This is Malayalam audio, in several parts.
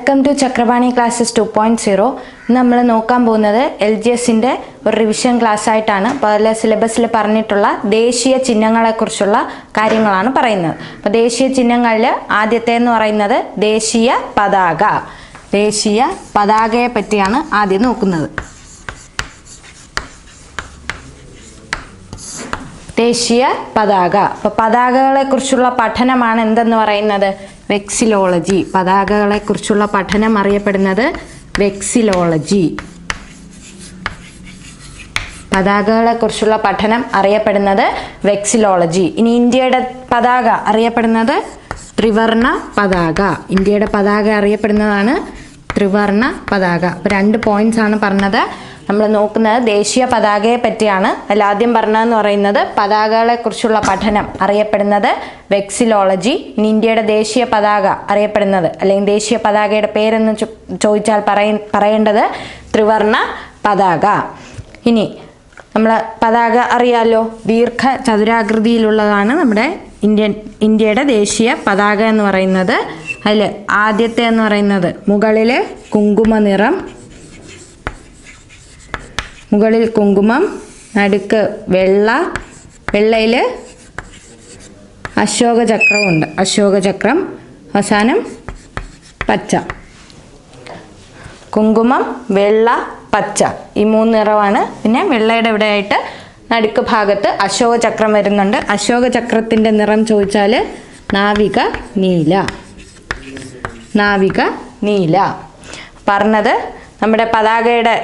Welcome to Chakrapani classes 2.0. നമ്മൾ നോക്കാൻ പോകുന്നത് LGSന്റെ ഒരു റിവിഷൻ ക്ലാസ് ആയിട്ടാണ്. അപ്പോൾ സിലബസിൽ പറഞ്ഞിട്ടുള്ള ദേശീയ ചിഹ്നങ്ങളെക്കുറിച്ചുള്ള കാര്യങ്ങളാണ് പറയുന്നത്. അപ്പോൾ ദേശീയ ചിഹ്നങ്ങളിൽ ആദ്യത്തെ എന്ന് പറയുന്നത് ദേശീയ പതാക. ദേശീയ പതാകയെ പറ്റിയാണ് ആദ്യം നോക്കുന്നത്. ദേശീയ പതാക. അപ്പോൾ പതാകകളെക്കുറിച്ചുള്ള പഠനമാണ് എന്തെന്ന് പറയുന്നത്? വെക്സിലോളജി. പതാകകളെക്കുറിച്ചുള്ള പഠനം അറിയപ്പെടുന്നത് വെക്സിലോളജി. പതാകകളെക്കുറിച്ചുള്ള പഠനം അറിയപ്പെടുന്നത് വെക്സിലോളജി. ഇനി ഇന്ത്യയുടെ പതാക അറിയപ്പെടുന്നത് ത്രിവർണ പതാക. ഇന്ത്യയുടെ പതാക അറിയപ്പെടുന്നതാണ് ത്രിവർണ പതാക. അപ്പോൾ 2 പോയിന്റ്സ് ആണ് പറഞ്ഞത്. നമ്മൾ നോക്കുന്നത് ദേശീയ പതാകയെ പറ്റിയാണ്. അതിൽ ആദ്യം പറഞ്ഞതെന്ന് പറയുന്നത് പതാകകളെക്കുറിച്ചുള്ള പഠനം അറിയപ്പെടുന്നത് വെക്സിലോളജി. ഇനി ഇന്ത്യയുടെ ദേശീയ പതാക അറിയപ്പെടുന്നത് അല്ലെങ്കിൽ ദേശീയ പതാകയുടെ പേരെന്ന് ചോദിച്ചാൽ പറയേണ്ടത് ത്രിവർണ പതാക. ഇനി നമ്മൾ പതാക അറിയാലോ, ദീർഘചതുരാകൃതിയിലുള്ളതാണ് നമ്മുടെ ഇന്ത്യയുടെ ദേശീയ പതാക എന്ന് പറയുന്നത്. അതിൽ ആദ്യത്തെ എന്ന് പറയുന്നത് മുകളിൽ കുങ്കുമ നിറം, മുകളിൽ കുങ്കുമം, നടുക്ക് വെള്ളയിൽ അശോകചക്രമുണ്ട്, അശോകചക്രം, അവസാനം പച്ച. കുങ്കുമം, വെള്ള, പച്ച, ഈ 3 നിറമാണ്. പിന്നെ വെള്ളയുടെ ഇവിടെയായിട്ട് നടുക്ക് ഭാഗത്ത് അശോകചക്രം വരുന്നുണ്ട്. അശോകചക്രത്തിൻ്റെ നിറം ചോദിച്ചാൽ നാവിക നീല. നാവിക നീല. പറഞ്ഞത് നമ്മുടെ പതാകയുടെ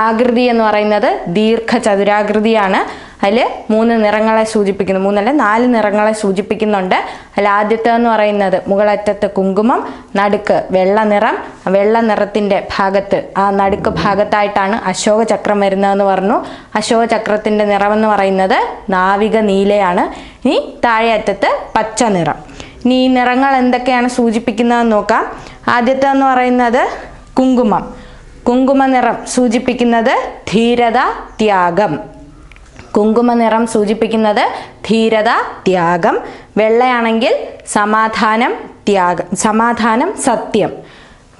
ആകൃതി എന്ന് പറയുന്നത് ദീർഘചതുരാകൃതിയാണ്. അതിൽ 3 നിറങ്ങളെ സൂചിപ്പിക്കുന്നു, 3 അല്ല 4 നിറങ്ങളെ സൂചിപ്പിക്കുന്നുണ്ട്. അതിൽ ആദ്യത്തെ എന്ന് പറയുന്നത് മുകളറ്റത്ത് കുങ്കുമം, നടുക്ക് വെള്ള നിറം. വെള്ള നിറത്തിൻ്റെ ഭാഗത്ത് ആ നടുക്ക് ഭാഗത്തായിട്ടാണ് അശോകചക്രം വരുന്നതെന്ന് പറഞ്ഞു. അശോകചക്രത്തിൻ്റെ നിറമെന്ന് പറയുന്നത് നാവിക നീലയാണ്. ഇനി താഴെ അറ്റത്ത് പച്ച നിറം. ഇനി ഈ നിറങ്ങൾ എന്തൊക്കെയാണ് സൂചിപ്പിക്കുന്നതെന്ന് നോക്കാം. ആദ്യത്തെ എന്ന് പറയുന്നത് കുങ്കുമം. കുങ്കുമ നിറം സൂചിപ്പിക്കുന്നത് ധീരത, ത്യാഗം. കുങ്കുമ നിറം സൂചിപ്പിക്കുന്നത് ധീരത, ത്യാഗം. വെള്ളയാണെങ്കിൽ സമാധാനം, ത്യാഗം, സമാധാനം, സത്യം.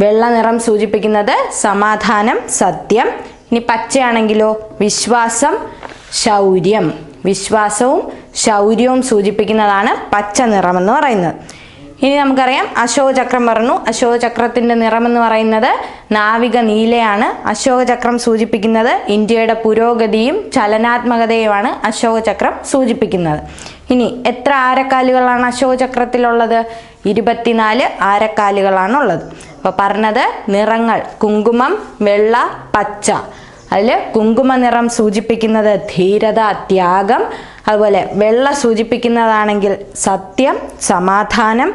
വെള്ള നിറം സൂചിപ്പിക്കുന്നത് സമാധാനം, സത്യം. ഇനി പച്ചയാണെങ്കിലോ വിശ്വാസം, ശൗര്യം. വിശ്വാസവും ശൗര്യവും സൂചിപ്പിക്കുന്നതാണ് പച്ച നിറം എന്ന് പറയുന്നത്. ഇനി നമുക്കറിയാം അശോകചക്രം പറഞ്ഞു. അശോകചക്രത്തിൻ്റെ നിറമെന്ന് പറയുന്നത് നാവിക നീലയാണ്. അശോകചക്രം സൂചിപ്പിക്കുന്നത് ഇന്ത്യയുടെ പുരോഗതിയും ചലനാത്മകതയുമാണ് അശോകചക്രം സൂചിപ്പിക്കുന്നത്. ഇനി എത്ര ആരക്കാലുകളാണ് അശോകചക്രത്തിലുള്ളത്? 24 ആരക്കാലുകളാണുള്ളത്. അപ്പോൾ പറഞ്ഞത് നിറങ്ങൾ കുങ്കുമം, വെള്ള, പച്ച. അതിൽ കുങ്കുമ നിറം സൂചിപ്പിക്കുന്നത് ധീരത, ത്യാഗം. അതുപോലെ വെള്ള സൂചിപ്പിക്കുന്നതാണെങ്കിൽ സത്യം, സമാധാനം.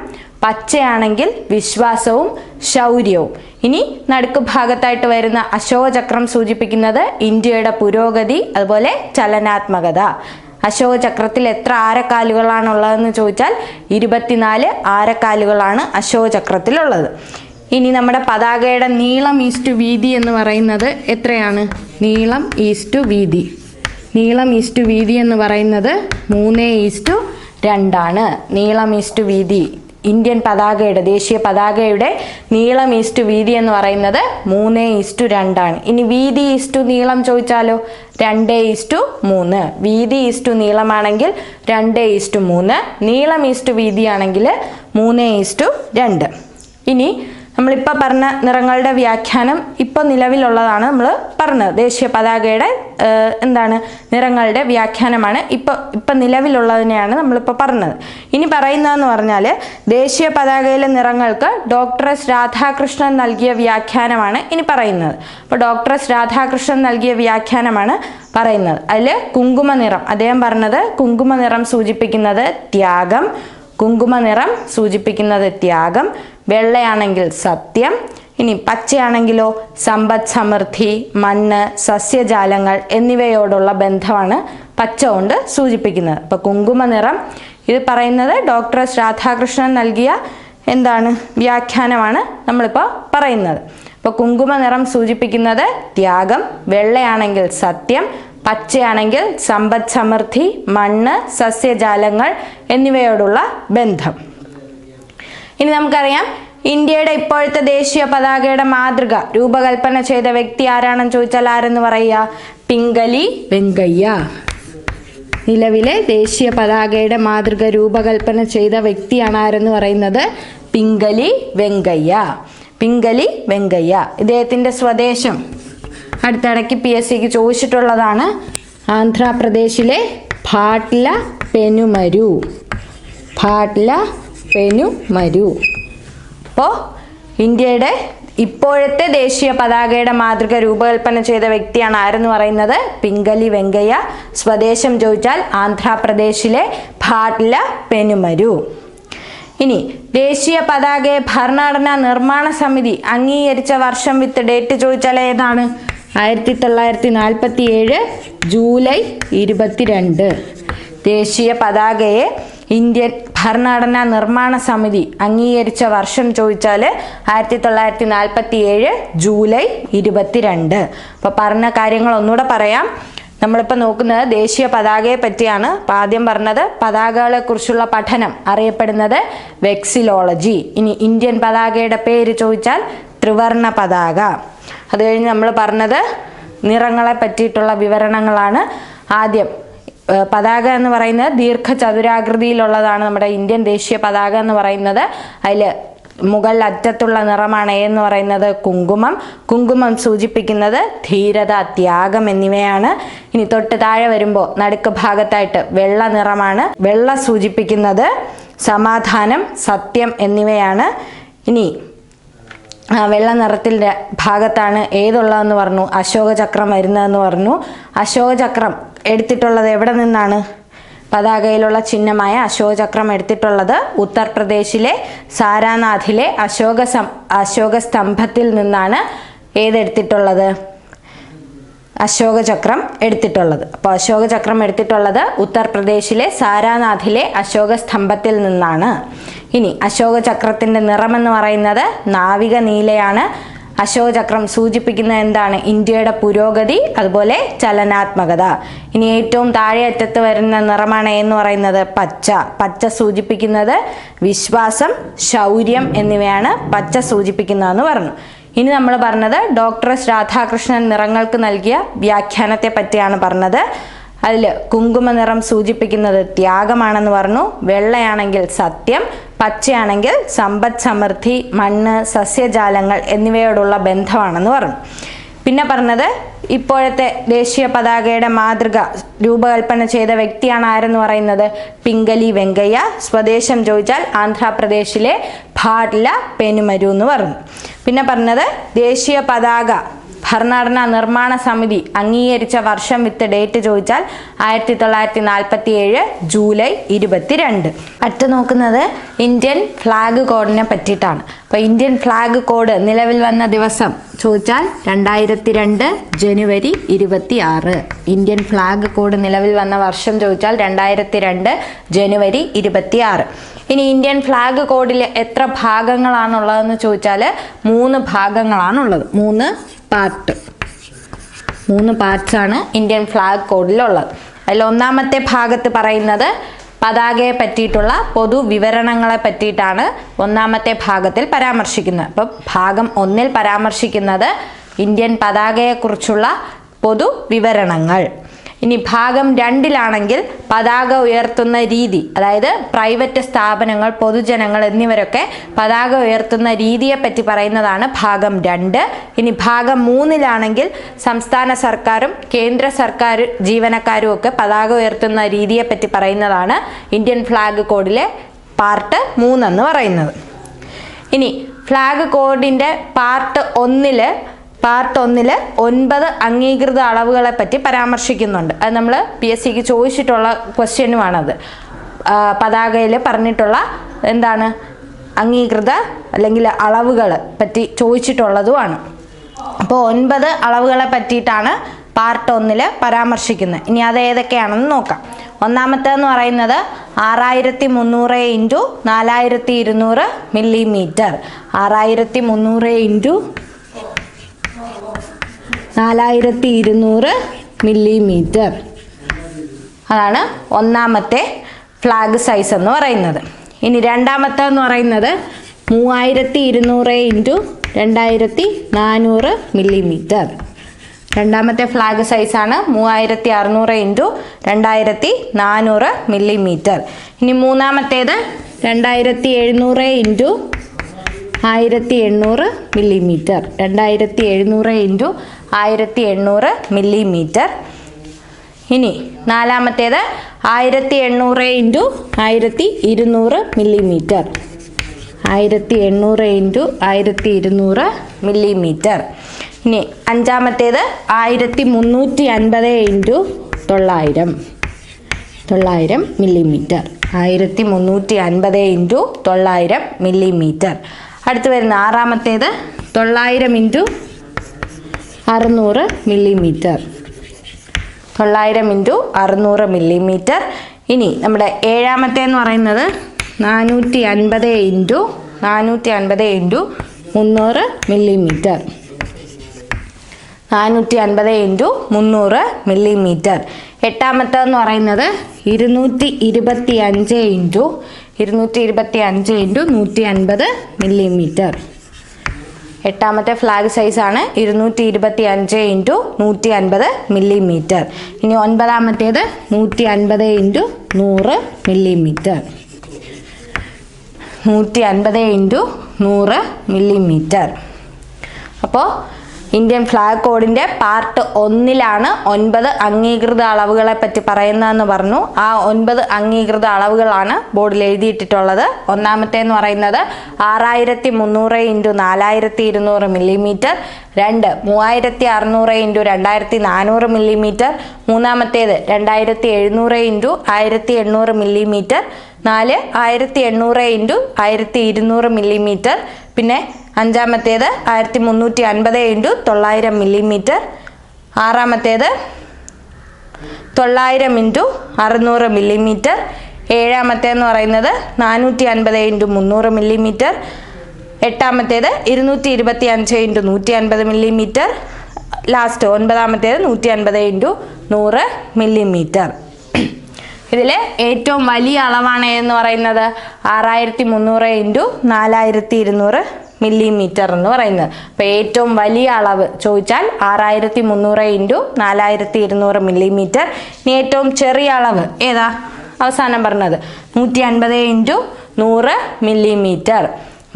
പച്ചയാണെങ്കിൽ വിശ്വാസവും ശൗര്യവും. ഇനി നടുക്ക് ഭാഗത്തായിട്ട് വരുന്ന അശോകചക്രം സൂചിപ്പിക്കുന്നത് ഇന്ത്യയുടെ പുരോഗതി, അതുപോലെ ചലനാത്മകത. അശോകചക്രത്തിൽ എത്ര ആരക്കാലുകളാണുള്ളതെന്ന് ചോദിച്ചാൽ 24 ആരക്കാലുകളാണ് അശോകചക്രത്തിലുള്ളത്. ഇനി നമ്മുടെ പതാകയുടെ നീളം ഈസ്റ്റു വീതി എന്ന് പറയുന്നത് എത്രയാണ്? നീളം ഈസ്റ്റു വീതി. നീളം ഈസ്റ്റു വീതി എന്ന് പറയുന്നത് 3:2 ആണ്. നീളം ഈസ്റ്റു വീതി ഇന്ത്യൻ പതാകയുടെ, ദേശീയ പതാകയുടെ നീളം ഈസ്റ്റു വീതി എന്ന് പറയുന്നത് 3:2 ആണ്. ഇനി വീതി ഈസ്റ്റു നീളം ചോദിച്ചാലോ 2:3. വീതി ഈസ്റ്റു നീളമാണെങ്കിൽ 2:3. നീളം ഈസ്റ്റു വീതിയാണെങ്കിൽ 3:2. ഇനി നമ്മളിപ്പോൾ പറഞ്ഞ നിറങ്ങളുടെ വ്യാഖ്യാനം ഇപ്പോൾ നിലവിലുള്ളതാണ് നമ്മൾ പറഞ്ഞത്. ദേശീയ പതാകയുടെ നിറങ്ങളുടെ വ്യാഖ്യാനമാണ് ഇപ്പം നിലവിലുള്ളതിനെയാണ് നമ്മളിപ്പോൾ പറഞ്ഞത്. ഇനി പറയുന്നതെന്ന് പറഞ്ഞാൽ ദേശീയ പതാകയിലെ നിറങ്ങൾക്ക് ഡോക്ടർ എസ് രാധാകൃഷ്ണൻ നൽകിയ വ്യാഖ്യാനമാണ് ഇനി പറയുന്നത്. അപ്പോൾ ഡോക്ടർ എസ് രാധാകൃഷ്ണൻ നൽകിയ വ്യാഖ്യാനമാണ് പറയുന്നത്. അതിൽ കുങ്കുമ നിറം അദ്ദേഹം പറഞ്ഞത് കുങ്കുമ നിറം സൂചിപ്പിക്കുന്നത് ത്യാഗം. കുങ്കുമ നിറം സൂചിപ്പിക്കുന്നത് ത്യാഗം. വെള്ളയാണെങ്കിൽ സത്യം. ഇനി പച്ചയാണെങ്കിലോ സമ്പദ് സമൃദ്ധി, മണ്ണ്, സസ്യജാലങ്ങൾ എന്നിവയോടുള്ള ബന്ധമാണ് പച്ച കൊണ്ട് സൂചിപ്പിക്കുന്നത്. അപ്പോൾ കുങ്കുമ നിറം ഇത് പറയുന്നത് ഡോക്ടർ എസ് രാധാകൃഷ്ണൻ നൽകിയ വ്യാഖ്യാനമാണ് നമ്മളിപ്പോൾ പറയുന്നത്. അപ്പോൾ കുങ്കുമ നിറം സൂചിപ്പിക്കുന്നത് ത്യാഗം. വെള്ളയാണെങ്കിൽ സത്യം, പച്ചയാണെങ്കിൽ സമ്പദ് സമൃദ്ധി, മണ്ണ്, സസ്യജാലങ്ങൾ എന്നിവയോടുള്ള ബന്ധം. ഇനി നമുക്കറിയാം ഇന്ത്യയുടെ ഇപ്പോഴത്തെ ദേശീയ പതാകയുടെ മാതൃക രൂപകൽപ്പന ചെയ്ത വ്യക്തി ആരാണെന്ന് ചോദിച്ചാൽ ആരെന്ന് പറയുക? പിംഗലി വെങ്കയ്യ. നിലവിലെ ദേശീയ പതാകയുടെ മാതൃക രൂപകൽപ്പന ചെയ്ത വ്യക്തിയാണ് ആരെന്ന് പറയുന്നത്? പിംഗലി വെങ്കയ്യ. പിംഗലി വെങ്കയ്യ. ഇദ്ദേഹത്തിൻ്റെ സ്വദേശം അടുത്തിടയ്ക്ക് PSCക്ക് ചോദിച്ചിട്ടുള്ളതാണ്. ആന്ധ്രാപ്രദേശിലെ ഭാട്ല പെനുമരു. ഭാട്ല പെനുമരു. അപ്പോൾ ഇന്ത്യയുടെ ഇപ്പോഴത്തെ ദേശീയ പതാകയുടെ മാതൃക രൂപകൽപ്പന ചെയ്ത വ്യക്തിയാണ് ആരെന്ന് പറയുന്നത്? പിംഗലി വെങ്കയ്യ. സ്വദേശം ചോദിച്ചാൽ ആന്ധ്രാപ്രദേശിലെ ഭാട്ല പെനുമരു. ഇനി ദേശീയ പതാകയെ ഭരണഘടനാ നിർമ്മാണ സമിതി അംഗീകരിച്ച വർഷം വിത്ത് ഡേറ്റ് ചോദിച്ചാൽ ഏതാണ്? 1947 ജൂലൈ 22. ദേശീയ പതാകയെ ഇന്ത്യൻ ഭരണഘടനാ നിർമ്മാണ സമിതി അംഗീകരിച്ച വർഷം ചോദിച്ചാൽ 1947 ജൂലൈ 22. അപ്പോൾ പറഞ്ഞ കാര്യങ്ങൾ ഒന്നുകൂടെ പറയാം. നമ്മളിപ്പോൾ നോക്കുന്നത് ദേശീയ പതാകയെ പറ്റിയാണ്. അപ്പോൾ ആദ്യം പറഞ്ഞത് പതാകകളെ കുറിച്ചുള്ള പഠനം അറിയപ്പെടുന്നത് വെക്സിലോളജി. ഇനി ഇന്ത്യൻ പതാകയുടെ പേര് ചോദിച്ചാൽ ത്രിവർണ പതാക. അത് കഴിഞ്ഞ് നമ്മൾ പറഞ്ഞത് നിറങ്ങളെ പറ്റിയിട്ടുള്ള വിവരണങ്ങളാണ്. ആദ്യം പതാക എന്ന് പറയുന്നത് ദീർഘചതുരാകൃതിയിലുള്ളതാണ് നമ്മുടെ ഇന്ത്യൻ ദേശീയ പതാക എന്ന് പറയുന്നത്. അതിൽ മുകളിൽ അറ്റത്തുള്ള നിറമാണ് എന്ന് പറയുന്നത് കുങ്കുമം. കുങ്കുമം സൂചിപ്പിക്കുന്നത് ധീരത, ത്യാഗം എന്നിവയാണ്. ഇനി തൊട്ട് താഴെ വരുമ്പോൾ നടുക്ക് ഭാഗത്തായിട്ട് വെള്ള നിറമാണ്. വെള്ള സൂചിപ്പിക്കുന്നത് സമാധാനം, സത്യം എന്നിവയാണ്. ഇനി വെള്ള നിറത്തിൻ്റെ ഭാഗത്താണ് ഏതുള്ളതെന്ന് പറഞ്ഞു? അശോകചക്രം വരുന്നതെന്ന് പറഞ്ഞു. അശോകചക്രം എടുത്തിട്ടുള്ളത് എവിടെ നിന്നാണ്? പതാകയിലുള്ള ചിഹ്നമായ അശോകചക്രം എടുത്തിട്ടുള്ളത് ഉത്തർപ്രദേശിലെ സാരാനാഥിലെ അശോക സ്തംഭത്തിൽ നിന്നാണ്. ഏതെടുത്തിട്ടുള്ളത്? അശോകചക്രം എടുത്തിട്ടുള്ളത്. അപ്പോൾ അശോകചക്രം എടുത്തിട്ടുള്ളത് ഉത്തർപ്രദേശിലെ സാരാനാഥിലെ അശോക സ്തംഭത്തിൽ നിന്നാണ്. ഇനി അശോകചക്രത്തിൻ്റെ നിറമെന്ന് പറയുന്നത് നാവിക നീലയാണ്. അശോകചക്രം സൂചിപ്പിക്കുന്നത് എന്താണ്? ഇന്ത്യയുടെ പുരോഗതി, അതുപോലെ ചലനാത്മകത. ഇനി ഏറ്റവും താഴെ അറ്റത്ത് വരുന്ന നിറമാണ് എന്ന് പറയുന്നത് പച്ച. പച്ച സൂചിപ്പിക്കുന്നത് വിശ്വാസം, ശൗര്യം എന്നിവയാണ് പച്ച സൂചിപ്പിക്കുന്നതെന്ന് പറഞ്ഞു. ഇനി നമ്മൾ പറഞ്ഞത് ഡോക്ടർ എസ് രാധാകൃഷ്ണൻ നിറങ്ങൾക്ക് നൽകിയ വ്യാഖ്യാനത്തെ പറ്റിയാണ് പറഞ്ഞത്. അതിൽ കുങ്കുമ നിറം സൂചിപ്പിക്കുന്നത് ത്യാഗമാണെന്ന് പറഞ്ഞു. വെള്ളയാണെങ്കിൽ സത്യം, പച്ചയാണെങ്കിൽ സമ്പദ് സമൃദ്ധി, മണ്ണ്, സസ്യജാലങ്ങൾ എന്നിവയോടുള്ള ബന്ധമാണെന്ന് പറഞ്ഞു. പിന്നെ പറഞ്ഞത് ഇപ്പോഴത്തെ ദേശീയ പതാകയുടെ മാതൃക രൂപകൽപ്പന ചെയ്ത വ്യക്തിയാണ് ആരെന്ന് പറയുന്നത്? പിംഗലി വെങ്കയ്യ. സ്വദേശം ചോദിച്ചാൽ ആന്ധ്രാപ്രദേശിലെ ഭാട്ല പെനുമരു എന്ന് പറഞ്ഞു. പിന്നെ പറഞ്ഞത് ദേശീയ പതാക ഭരണഘടനാ നിർമ്മാണ സമിതി അംഗീകരിച്ച വർഷം വിത്ത് ഡേറ്റ് ചോദിച്ചാൽ 1947 ജൂലൈ 22. അടുത്ത് നോക്കുന്നത് ഇന്ത്യൻ ഫ്ലാഗ് കോഡിനെ പറ്റിയിട്ടാണ്. അപ്പോൾ ഇന്ത്യൻ ഫ്ലാഗ് കോഡ് നിലവിൽ വന്ന ദിവസം ചോദിച്ചാൽ 2002 ജനുവരി 26. ഇന്ത്യൻ ഫ്ലാഗ് കോഡ് നിലവിൽ വന്ന വർഷം ചോദിച്ചാൽ 2002 ജനുവരി 26. ഇനി ഇന്ത്യൻ ഫ്ലാഗ് കോഡിൽ എത്ര ഭാഗങ്ങളാണുള്ളതെന്ന് ചോദിച്ചാൽ 3 ഭാഗങ്ങളാണുള്ളത്. 3 പാർട്സാണ് ഇന്ത്യൻ ഫ്ലാഗ് കോഡിലുള്ളത്. അതിൽ ഒന്നാമത്തെ ഭാഗത്ത് പറയുന്നത് പതാകയെ പറ്റിയിട്ടുള്ള പൊതു വിവരണങ്ങളെ പറ്റിയിട്ടാണ് ഒന്നാമത്തെ ഭാഗത്തിൽ പരാമർശിക്കുന്നത്. അപ്പം ഭാഗം 1 പരാമർശിക്കുന്നത് ഇന്ത്യൻ പതാകയെക്കുറിച്ചുള്ള പൊതു വിവരണങ്ങൾ. ഇനി ഭാഗം 2 പതാക ഉയർത്തുന്ന രീതി, അതായത് പ്രൈവറ്റ് സ്ഥാപനങ്ങൾ, പൊതുജനങ്ങൾ എന്നിവരൊക്കെ പതാക ഉയർത്തുന്ന രീതിയെപ്പറ്റി പറയുന്നതാണ് ഭാഗം 2. ഇനി ഭാഗം 3 സംസ്ഥാന സർക്കാരും കേന്ദ്ര സർക്കാർ ജീവനക്കാരും ഒക്കെ പതാക ഉയർത്തുന്ന രീതിയെപ്പറ്റി പറയുന്നതാണ് ഇന്ത്യൻ ഫ്ലാഗ് കോഡിലെ പാർട്ട് 3 എന്ന് പറയുന്നത്. ഇനി ഫ്ലാഗ് കോഡിൻ്റെ പാർട്ട് 1 9 അംഗീകൃത അളവുകളെ പറ്റി പരാമർശിക്കുന്നുണ്ട്. അത് നമ്മൾ PSCക്ക് ചോദിച്ചിട്ടുള്ള ക്വസ്റ്റ്യനുമാണത്. പതാകയിൽ പറഞ്ഞിട്ടുള്ള എന്താണ് അംഗീകൃത അല്ലെങ്കിൽ അളവുകൾ പറ്റി ചോദിച്ചിട്ടുള്ളതുമാണ്. അപ്പോൾ 9 അളവുകളെ പറ്റിയിട്ടാണ് പാർട്ട് 1 പരാമർശിക്കുന്നത്. ഇനി അത് ഏതൊക്കെയാണെന്ന് നോക്കാം. ഒന്നാമത്തേന്ന് പറയുന്നത് 6300 × 4200 മില്ലിമീറ്റർ. 6300 × 4200 മില്ലിമീറ്റർ. അതാണ് ഒന്നാമത്തെ ഫ്ലാഗ് സൈസ് എന്ന് പറയുന്നത്. ഇനി രണ്ടാമത്തെ എന്ന് പറയുന്നത് 3200 ഇൻറ്റു 2400 മില്ലിമീറ്റർ. രണ്ടാമത്തെ ഫ്ലാഗ് സൈസാണ് 3600 ഇൻറ്റു 2400 മില്ലിമീറ്റർ. ഇനി മൂന്നാമത്തേത് 2700 ഇൻറ്റു 1800 മില്ലിമീറ്റർ. 2700 into 1800 millimetre. ഇനി നാലാമത്തേത് 1800 ഇൻറ്റു 1200 മില്ലിമീറ്റർ. 1800 into 1200 millimetre. ഇനി അഞ്ചാമത്തേത് 1350 ഇൻറ്റു 900 മില്ലിമീറ്റർ. 1350 into 900 millimetre. അടുത്ത് വരുന്ന ആറാമത്തേത് 900 ഇൻറ്റു 600 മില്ലിമീറ്റർ. 900 into 600 millimetre. ഇനി നമ്മുടെ ഏഴാമത്തേന്ന് പറയുന്നത് 450 ഇൻറ്റു 300 മില്ലിമീറ്റർ. 450 into 300 millimetre. എട്ടാമത്തേന്ന് പറയുന്നത് 225 ഇൻറ്റു 150 മില്ലിമീറ്റർ. എട്ടാമത്തെ ഫ്ലാഗ് സൈസാണ് 225 ഇൻറ്റു 150 മില്ലിമീറ്റർ. ഇനി ഒൻപതാമത്തേത് 150 ഇൻറ്റു 100 മില്ലിമീറ്റർ. 150 into 100 millimetre. അപ്പോൾ ഇന്ത്യൻ ഫ്ലാഗ് കോഡിൻ്റെ പാർട്ട് 1 9 അംഗീകൃത അളവുകളെ പറ്റി പറയുന്നതെന്ന് പറഞ്ഞു. ആ 9 അംഗീകൃത അളവുകളാണ് ബോർഡിൽ എഴുതിയിട്ടിട്ടുള്ളത്. ഒന്നാമത്തേന്ന് പറയുന്നത് 6300 ഇൻറ്റു 4200 മില്ലിമീറ്റർ. 2 3600 into 2400 millimetre. മൂന്നാമത്തേത് 2700 ഇൻറ്റു 1800 മില്ലിമീറ്റർ. 4 1800 into 1200 millimetre. പിന്നെ അഞ്ചാമത്തേത് 1350 ഇൻറ്റു 900 മില്ലിമീറ്റർ. ആറാമത്തേത് 900 ഇൻറ്റു 600 മില്ലിമീറ്റർ. ഏഴാമത്തേന്ന് പറയുന്നത് 450 ഇൻറ്റു 300 മില്ലിമീറ്റർ. എട്ടാമത്തേത് 225 ഇൻറ്റു 150 മില്ലിമീറ്റർ. ലാസ്റ്റ് ഒൻപതാമത്തേത് 150 ഇൻറ്റു 100 മില്ലിമീറ്റർ. ഇതിൽ ഏറ്റവും വലിയ അളവാണ് എന്ന് പറയുന്നത് 6300 ഇൻറ്റു 4200 മില്ലിമീറ്റർ എന്ന് പറയുന്നത്. അപ്പോൾ ഏറ്റവും വലിയ അളവ് ചോദിച്ചാൽ 6300 ഇൻറ്റു 4200 മില്ലിമീറ്റർ. ഇനി ഏറ്റവും ചെറിയ അളവ് ഏതാ? അവസാനം പറഞ്ഞത് 150 ഇൻറ്റു 100 മില്ലിമീറ്റർ.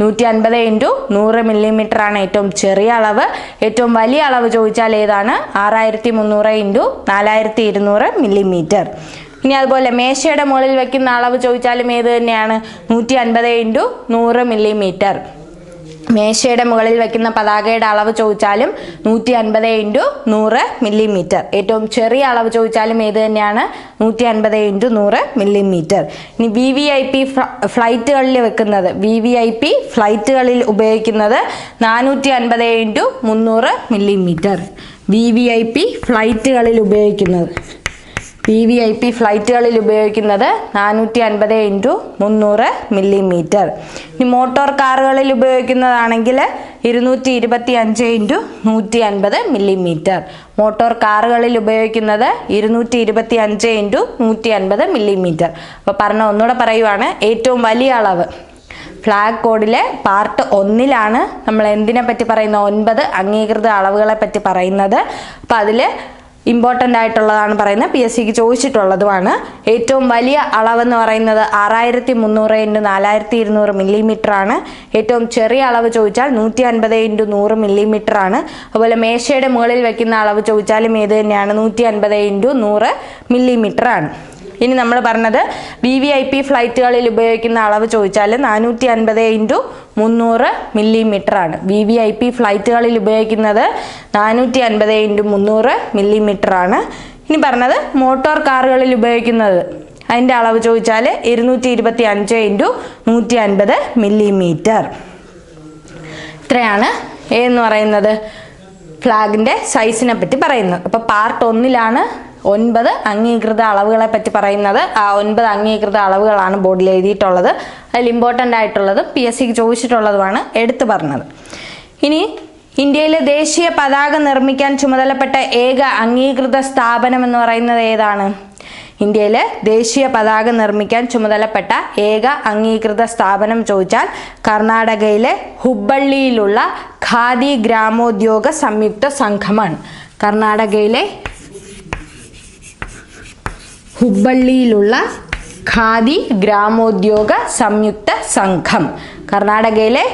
150 ഇൻറ്റു 100 മില്ലിമീറ്റർ ആണ് ഏറ്റവും ചെറിയ അളവ്. ഏറ്റവും വലിയ അളവ് ചോദിച്ചാൽ ഏതാണ്? 6300 ഇൻറ്റു 4200 മില്ലിമീറ്റർ. ഇനി അതുപോലെ മേശയുടെ മുകളിൽ വെക്കുന്ന അളവ് ചോദിച്ചാലും ഏത് തന്നെയാണ്? 150 ഇൻറ്റു 100 മില്ലിമീറ്റർ. മേശയുടെ മുകളിൽ വെക്കുന്ന പതാകയുടെ അളവ് ചോദിച്ചാലും 150 ഇൻറ്റു 100 മില്ലിമീറ്റർ. ഏറ്റവും ചെറിയ അളവ് ചോദിച്ചാലും ഏത് തന്നെയാണ്? 150 ഇൻറ്റു 100 മില്ലിമീറ്റർ. ഇനി VVIP ഫ്ലൈറ്റുകളിൽ വെക്കുന്നത്, VVIP ഫ്ലൈറ്റുകളിൽ ഉപയോഗിക്കുന്നത് 450 ഇൻറ്റു 300 മില്ലിമീറ്റർ. VVIP ഫ്ലൈറ്റുകളിൽ ഉപയോഗിക്കുന്നത് 450 ഇൻറ്റു 300 മില്ലിമീറ്റർ. ഇനി മോട്ടോർ കാറുകളിൽ ഉപയോഗിക്കുന്നതാണെങ്കിൽ 225 ഇൻറ്റു 150 മില്ലിമീറ്റർ. മോട്ടോർ കാറുകളിൽ ഉപയോഗിക്കുന്നത് 225 ഇൻറ്റു 150 മില്ലിമീറ്റർ. അപ്പോൾ ഒന്നുകൂടെ പറയുവാണ്, ഏറ്റവും വലിയ അളവ് ഫ്ലാഗ് കോഡിലെ പാർട്ട് 1 നമ്മൾ എന്തിനെ പറ്റി പറയുന്നത്? 9 അംഗീകൃത അളവുകളെ പറ്റി പറയുന്നത്. അപ്പോൾ അതിൽ ഇമ്പോർട്ടൻ്റ് ആയിട്ടുള്ളതാണ് പറയുന്നത്, PSCക്ക് ചോദിച്ചിട്ടുള്ളതുമാണ്. ഏറ്റവും വലിയ അളവെന്ന് പറയുന്നത് 6300 ഇൻറ്റു 4200 മില്ലിമീറ്റർ ആണ്. ഏറ്റവും ചെറിയ അളവ് ചോദിച്ചാൽ 150 ഇൻറ്റു 100 മില്ലിമീറ്റർ ആണ്. അതുപോലെ മേശയുടെ മുകളിൽ വയ്ക്കുന്ന അളവ് ചോദിച്ചാലും ഏത് തന്നെയാണ്? 150 ഇൻറ്റു 100 മില്ലിമീറ്റർ ആണ്. ഇനി നമ്മൾ പറഞ്ഞത് VVIP ഫ്ലൈറ്റുകളിൽ ഉപയോഗിക്കുന്ന അളവ് ചോദിച്ചാൽ 450 ഇൻറ്റു 300 മില്ലിമീറ്റർ ആണ്. VVIP ഫ്ലൈറ്റുകളിൽ ഉപയോഗിക്കുന്നത് 450 ഇൻറ്റു 300 മില്ലിമീറ്റർ ആണ്. ഇനി പറഞ്ഞത് മോട്ടോർ കാറുകളിൽ ഉപയോഗിക്കുന്നത്, അതിൻ്റെ അളവ് ചോദിച്ചാൽ 225 ഇൻറ്റു 150 മില്ലിമീറ്റർ. ഇത്രയാണ് എന്ന് പറയുന്നത് ഫ്ലാഗിൻ്റെ സൈസിനെ പറ്റി പറയുന്നത്. അപ്പോൾ പാർട്ട് 1 9 അംഗീകൃത അളവുകളെ പറ്റി പറയുന്നത്. ആ 9 അംഗീകൃത അളവുകളാണ് ബോർഡിൽ എഴുതിയിട്ടുള്ളത്. അതിൽ ഇമ്പോർട്ടൻ്റ് ആയിട്ടുള്ളത് PSCക്ക് ചോദിച്ചിട്ടുള്ളതുമാണ് എടുത്തു പറഞ്ഞത്. ഇനി ഇന്ത്യയിലെ ദേശീയ പതാക നിർമ്മിക്കാൻ ചുമതലപ്പെട്ട ഏക അംഗീകൃത സ്ഥാപനം എന്ന് പറയുന്നത് ഏതാണ്? ഇന്ത്യയിൽ ദേശീയ പതാക നിർമ്മിക്കാൻ ചുമതലപ്പെട്ട ഏക അംഗീകൃത സ്ഥാപനം ചോദിച്ചാൽ കർണാടകയിലെ ഹുബ്ബള്ളിയിലുള്ള ഖാദി ഗ്രാമോദ്യോഗ സംയുക്ത സംഘമാണ്. കർണാടകയിലെ ഹുബ്ബള്ളിയിലുള്ള ഖാദി ഗ്രാമോദ്യോഗ സംയുക്ത സംഘം. കർണാടകയിലെ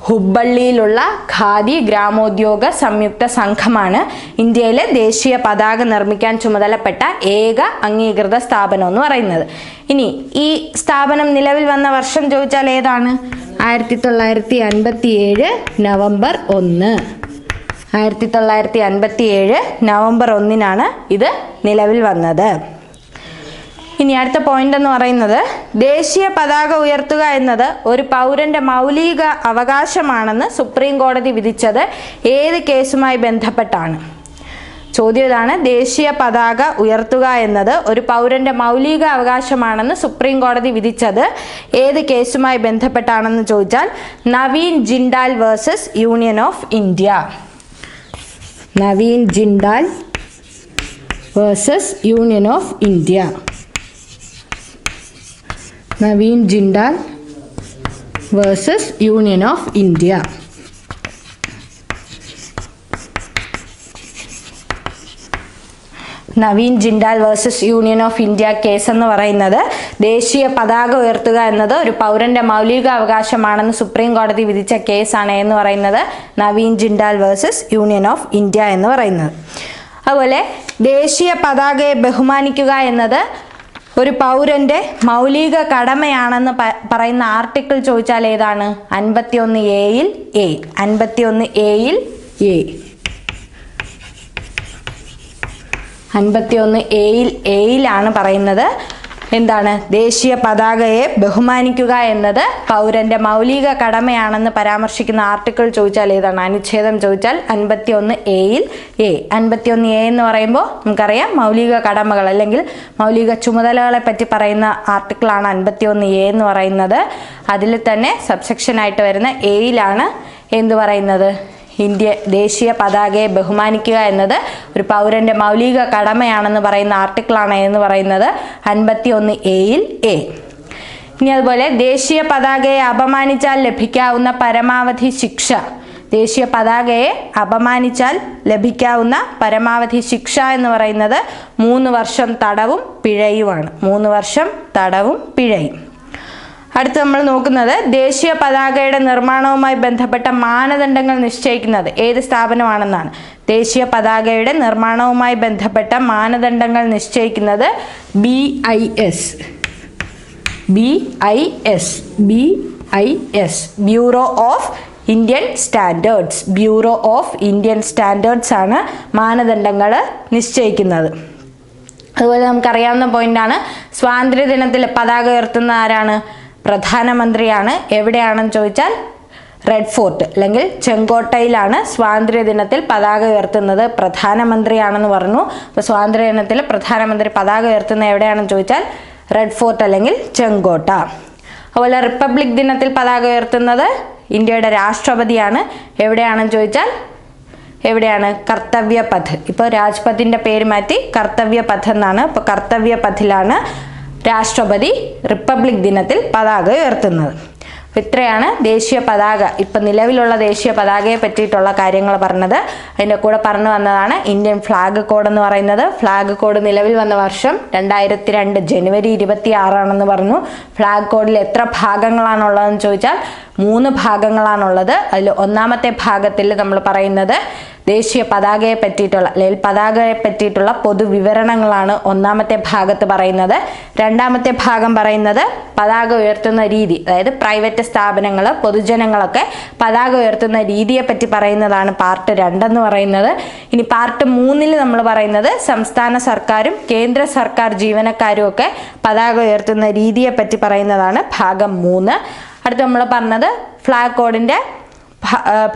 ഹുബ്ബള്ളിയിലുള്ള ഖാദി ഗ്രാമോദ്യോഗ സംയുക്ത സംഘമാണ് ഇന്ത്യയിലെ ദേശീയ പതാക നിർമ്മിക്കാൻ ചുമതലപ്പെട്ട ഏക അംഗീകൃത സ്ഥാപനം എന്ന് പറയുന്നത്. ഇനി ഈ സ്ഥാപനം നിലവിൽ വന്ന വർഷം ചോദിച്ചാൽ ഏതാണ്? 1957 നവംബർ 1. 1957 നവംബർ 1 ഇത് നിലവിൽ വന്നത്. ഇനി അടുത്ത പോയിന്റ് എന്ന് പറയുന്നത് ദേശീയ പതാക ഉയർത്തുക എന്നത് ഒരു പൗരന്റെ മൗലിക അവകാശമാണെന്ന് സുപ്രീം കോടതി വിധിച്ചത് ഏത് കേസുമായി ബന്ധപ്പെട്ടാണ്? ചോദ്യം ഇതാണ്. ദേശീയ പതാക ഉയർത്തുക എന്നത് ഒരു പൗരന്റെ മൗലിക അവകാശമാണെന്ന് സുപ്രീം കോടതി വിധിച്ചത് ഏത് കേസുമായി ബന്ധപ്പെട്ടാണെന്ന് ചോദിച്ചാൽ Naveen Jindal versus union of India. Naveen Jindal versus union of India. Naveen Jindal versus union of India. Naveen Jindal versus union of India case എന്ന് പറയുന്നത് ദേശീയ പതാക ഉയർത്തുക എന്നത് ഒരു പൗരന്റെ മൗലിക അവകാശമാണെന്ന് സുപ്രീം കോടതി വിധിച്ച കേസാണ് എന്ന് പറയുന്നത് Naveen Jindal versus union of India എന്ന് പറയുന്നത്. അതുപോലെ ദേശീയ പതാകയെ ബഹുമാനിക്കുക എന്നത് ഒരു പൗരന്റെ മൗലിക കടമയാണെന്ന് പറയുന്ന ആർട്ടിക്കിൾ ചോദിച്ചാൽ ഏതാണ്? 51A-യിൽ A. 51A-യിൽ A. 51A-യിൽ Aയിലാണ് പറയുന്നത് എന്താണ്? ദേശീയ പതാകയെ ബഹുമാനിക്കുക എന്നത് പൗരന്റെ മൗലിക കടമയാണെന്ന് പരാമർശിക്കുന്ന ആർട്ടിക്കിൾ ചോദിച്ചാൽ ഏതാണ്? അനുച്ഛേദം ചോദിച്ചാൽ 51A-യിൽ A. 51A എന്ന് പറയുമ്പോൾ നമുക്കറിയാം മൗലിക കടമകൾ അല്ലെങ്കിൽ മൗലിക ചുമതലകളെ പറ്റി പറയുന്ന ആർട്ടിക്കിളാണ് 51A എന്ന് പറയുന്നത്. അതിൽ തന്നെ സബ്സെക്ഷൻ ആയിട്ട് വരുന്ന Aയിലാണ് എന്ത് പറയുന്നത്? ദേശീയ പതാകയെ ബഹുമാനിക്കുക എന്നത് ഒരു പൗരന്റെ മൗലിക കടമയാണെന്ന് പറയുന്ന ആർട്ടിക്കിളാണ് എന്ന് പറയുന്നത് 51A-യിൽ A. ഇനി അതുപോലെ ദേശീയ പതാകയെ അപമാനിച്ചാൽ ലഭിക്കാവുന്ന പരമാവധി ശിക്ഷ. ദേശീയ പതാകയെ അപമാനിച്ചാൽ ലഭിക്കാവുന്ന പരമാവധി ശിക്ഷ എന്ന് പറയുന്നത് 3 വർഷം തടവും പിഴയുമാണ്. 3 വർഷം തടവും പിഴയും. അടുത്ത് നമ്മൾ നോക്കുന്നത് ദേശീയ പതാകയുടെ നിർമ്മാണവുമായി ബന്ധപ്പെട്ട മാനദണ്ഡങ്ങൾ നിശ്ചയിക്കുന്നത് ഏത് സ്ഥാപനമാണെന്നാണ്. ദേശീയ പതാകയുടെ നിർമ്മാണവുമായി ബന്ധപ്പെട്ട മാനദണ്ഡങ്ങൾ നിശ്ചയിക്കുന്നത് BIS. Bureau of Indian standards. Bureau of Indian standards ആണ് മാനദണ്ഡങ്ങൾ നിശ്ചയിക്കുന്നത്. അതുപോലെ നമുക്കറിയാവുന്ന പോയിന്റാണ് സ്വാതന്ത്ര്യദിനത്തിൽ പതാക ഉയർത്തുന്ന ആരാണ്? പ്രധാനമന്ത്രിയാണ്. എവിടെയാണെന്ന് ചോദിച്ചാൽ റെഡ് ഫോർട്ട് അല്ലെങ്കിൽ ചെങ്കോട്ടയിലാണ് സ്വാതന്ത്ര്യദിനത്തിൽ പതാക ഉയർത്തുന്നത്. പ്രധാനമന്ത്രിയാണെന്ന് പറഞ്ഞു. അപ്പോൾ സ്വാതന്ത്ര്യദിനത്തിൽ പ്രധാനമന്ത്രി പതാക ഉയർത്തുന്നത് എവിടെയാണെന്ന് ചോദിച്ചാൽ റെഡ് ഫോർട്ട് അല്ലെങ്കിൽ ചെങ്കോട്ട. അതുപോലെ റിപ്പബ്ലിക് ദിനത്തിൽ പതാക ഉയർത്തുന്നത് ഇന്ത്യയുടെ രാഷ്ട്രപതിയാണ്. എവിടെയാണെന്ന് ചോദിച്ചാൽ എവിടെയാണ്? കർത്തവ്യ പഥ്. ഇപ്പോൾ രാജ്പഥിൻ്റെ പേര് മാറ്റി കർത്തവ്യ പഥ് എന്നാണ്. ഇപ്പോൾ കർത്തവ്യ പഥിലാണ് രാഷ്ട്രപതി റിപ്പബ്ലിക് ദിനത്തിൽ പതാക ഉയർത്തുന്നത്. ഇത്രയാണ് ദേശീയ പതാക, ഇപ്പം നിലവിലുള്ള ദേശീയ പതാകയെ പറ്റിയിട്ടുള്ള കാര്യങ്ങൾ പറഞ്ഞത്. അതിൻ്റെ കൂടെ പറഞ്ഞു വന്നതാണ് ഇന്ത്യൻ ഫ്ലാഗ് കോഡ് എന്ന് പറയുന്നത്. ഫ്ലാഗ് കോഡ് നിലവിൽ വന്ന വർഷം 2002 ജനുവരി 26 പറഞ്ഞു. ഫ്ലാഗ് കോഡിൽ എത്ര ഭാഗങ്ങളാണുള്ളതെന്ന് ചോദിച്ചാൽ 3 ഭാഗങ്ങളാണുള്ളത്. അതിൽ ഒന്നാമത്തെ ഭാഗത്തിൽ നമ്മൾ പറയുന്നത് ദേശീയ പതാകയെ പറ്റിയിട്ടുള്ള അല്ലെങ്കിൽ പതാകയെ പറ്റിയിട്ടുള്ള പൊതുവിവരണങ്ങളാണ് ഒന്നാമത്തെ ഭാഗത്ത് പറയുന്നത്. രണ്ടാമത്തെ ഭാഗം പറയുന്നത് പതാക ഉയർത്തുന്ന രീതി, അതായത് പ്രൈവറ്റ് സ്ഥാപനങ്ങൾ പൊതുജനങ്ങളൊക്കെ പതാക ഉയർത്തുന്ന രീതിയെ പറ്റി പറയുന്നതാണ് പാർട്ട് 2 എന്ന് പറയുന്നത്. ഇനി പാർട്ട് 3 നമ്മൾ പറയുന്നത് സംസ്ഥാന സർക്കാരും കേന്ദ്ര സർക്കാർ ജീവനക്കാരും ഒക്കെ പതാക ഉയർത്തുന്ന രീതിയെ പറ്റി പറയുന്നതാണ് ഭാഗം 3. അടുത്ത് നമ്മൾ പറഞ്ഞത് ഫ്ലാഗ് കോഡിൻ്റെ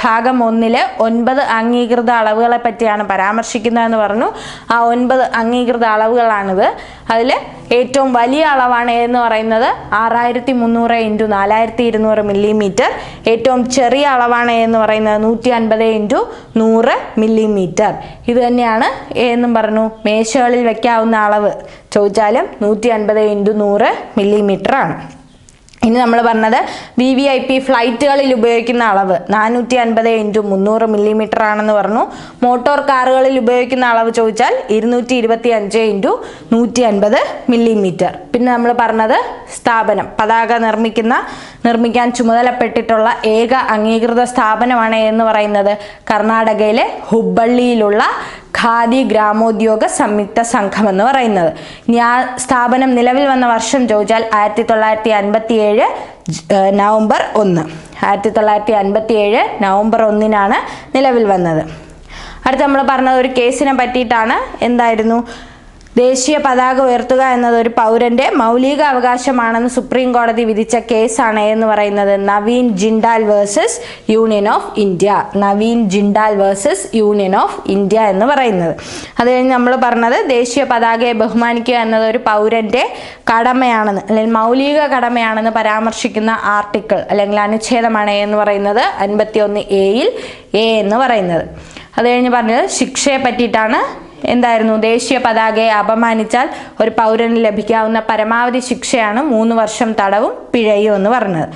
ഭാഗം 1 9 അംഗീകൃത അളവുകളെ പറ്റിയാണ് പരാമർശിക്കുന്നതെന്ന് പറഞ്ഞു. ആ 9 അംഗീകൃത അളവുകളാണിത്. അതിൽ ഏറ്റവും വലിയ അളവാണ് എന്ന് പറയുന്നത് 6300 × 4200 മില്ലിമീറ്റർ. ഏറ്റവും ചെറിയ അളവാണ് എന്ന് പറയുന്നത് 150 × 100 മില്ലിമീറ്റർ. ഇത് തന്നെയാണ് എന്നും പറഞ്ഞു മേശകളിൽ വെക്കാവുന്ന അളവ് ചോദിച്ചാലും 150 × 100 മില്ലിമീറ്റർ ആണ്. ഇനി നമ്മൾ പറഞ്ഞത് VVIP ഫ്ലൈറ്റുകളിൽ ഉപയോഗിക്കുന്ന അളവ് 450 × 300 മില്ലിമീറ്റർ ആണെന്ന് പറഞ്ഞു. മോട്ടോർ കാറുകളിൽ ഉപയോഗിക്കുന്ന അളവ് ചോദിച്ചാൽ 225 × 150 മില്ലിമീറ്റർ. പിന്നെ നമ്മൾ പറഞ്ഞത് സ്ഥാപനം പതാക നിർമ്മിക്കാൻ ചുമതലപ്പെട്ടിട്ടുള്ള ഏക അംഗീകൃത സ്ഥാപനമാണ് എന്ന് പറയുന്നത് കർണാടകയിലെ ഹുബ്ബള്ളിയിലുള്ള ഖാദി ഗ്രാമോദ്യോഗ സംയുക്ത സംഘം എന്ന് പറയുന്നത്. ഇനി ആ സ്ഥാപനം നിലവിൽ വന്ന വർഷം ചോദിച്ചാൽ 1957 നവംബർ 1. 1957 നവംബർ 1 നിലവിൽ വന്നത്. അടുത്ത് നമ്മൾ പറഞ്ഞത് ഒരു കേസിനെ പറ്റിയിട്ടാണ്. എന്തായിരുന്നു? ദേശീയ പതാക ഉയർത്തുക എന്നത് ഒരു പൗരന്റെ മൗലിക അവകാശമാണെന്ന് സുപ്രീം കോടതി വിധിച്ച കേസാണ് എന്ന് പറയുന്നത് Naveen Jindal versus union of India. Naveen Jindal versus union of India എന്ന് പറയുന്നത്. അത് കഴിഞ്ഞ് നമ്മൾ പറഞ്ഞത് ദേശീയ പതാകയെ ബഹുമാനിക്കുക എന്നത് ഒരു പൗരന്റെ കടമയാണെന്ന് അല്ലെങ്കിൽ മൗലിക കടമയാണെന്ന് പരാമർശിക്കുന്ന ആർട്ടിക്കിൾ അല്ലെങ്കിൽ അനുച്ഛേദമാണ് എന്ന് പറയുന്നത് 51A എന്ന് പറയുന്നത്. അത് കഴിഞ്ഞ് പറഞ്ഞത് ശിക്ഷയെ പറ്റിയിട്ടാണ്. എന്തായിരുന്നു? ദേശീയ പതാകയെ അപമാനിച്ചാൽ ഒരു പൗരന് ലഭിക്കാവുന്ന പരമാവധി ശിക്ഷയാണ് 3 വർഷം തടവും പിഴയും എന്ന് പറഞ്ഞത്.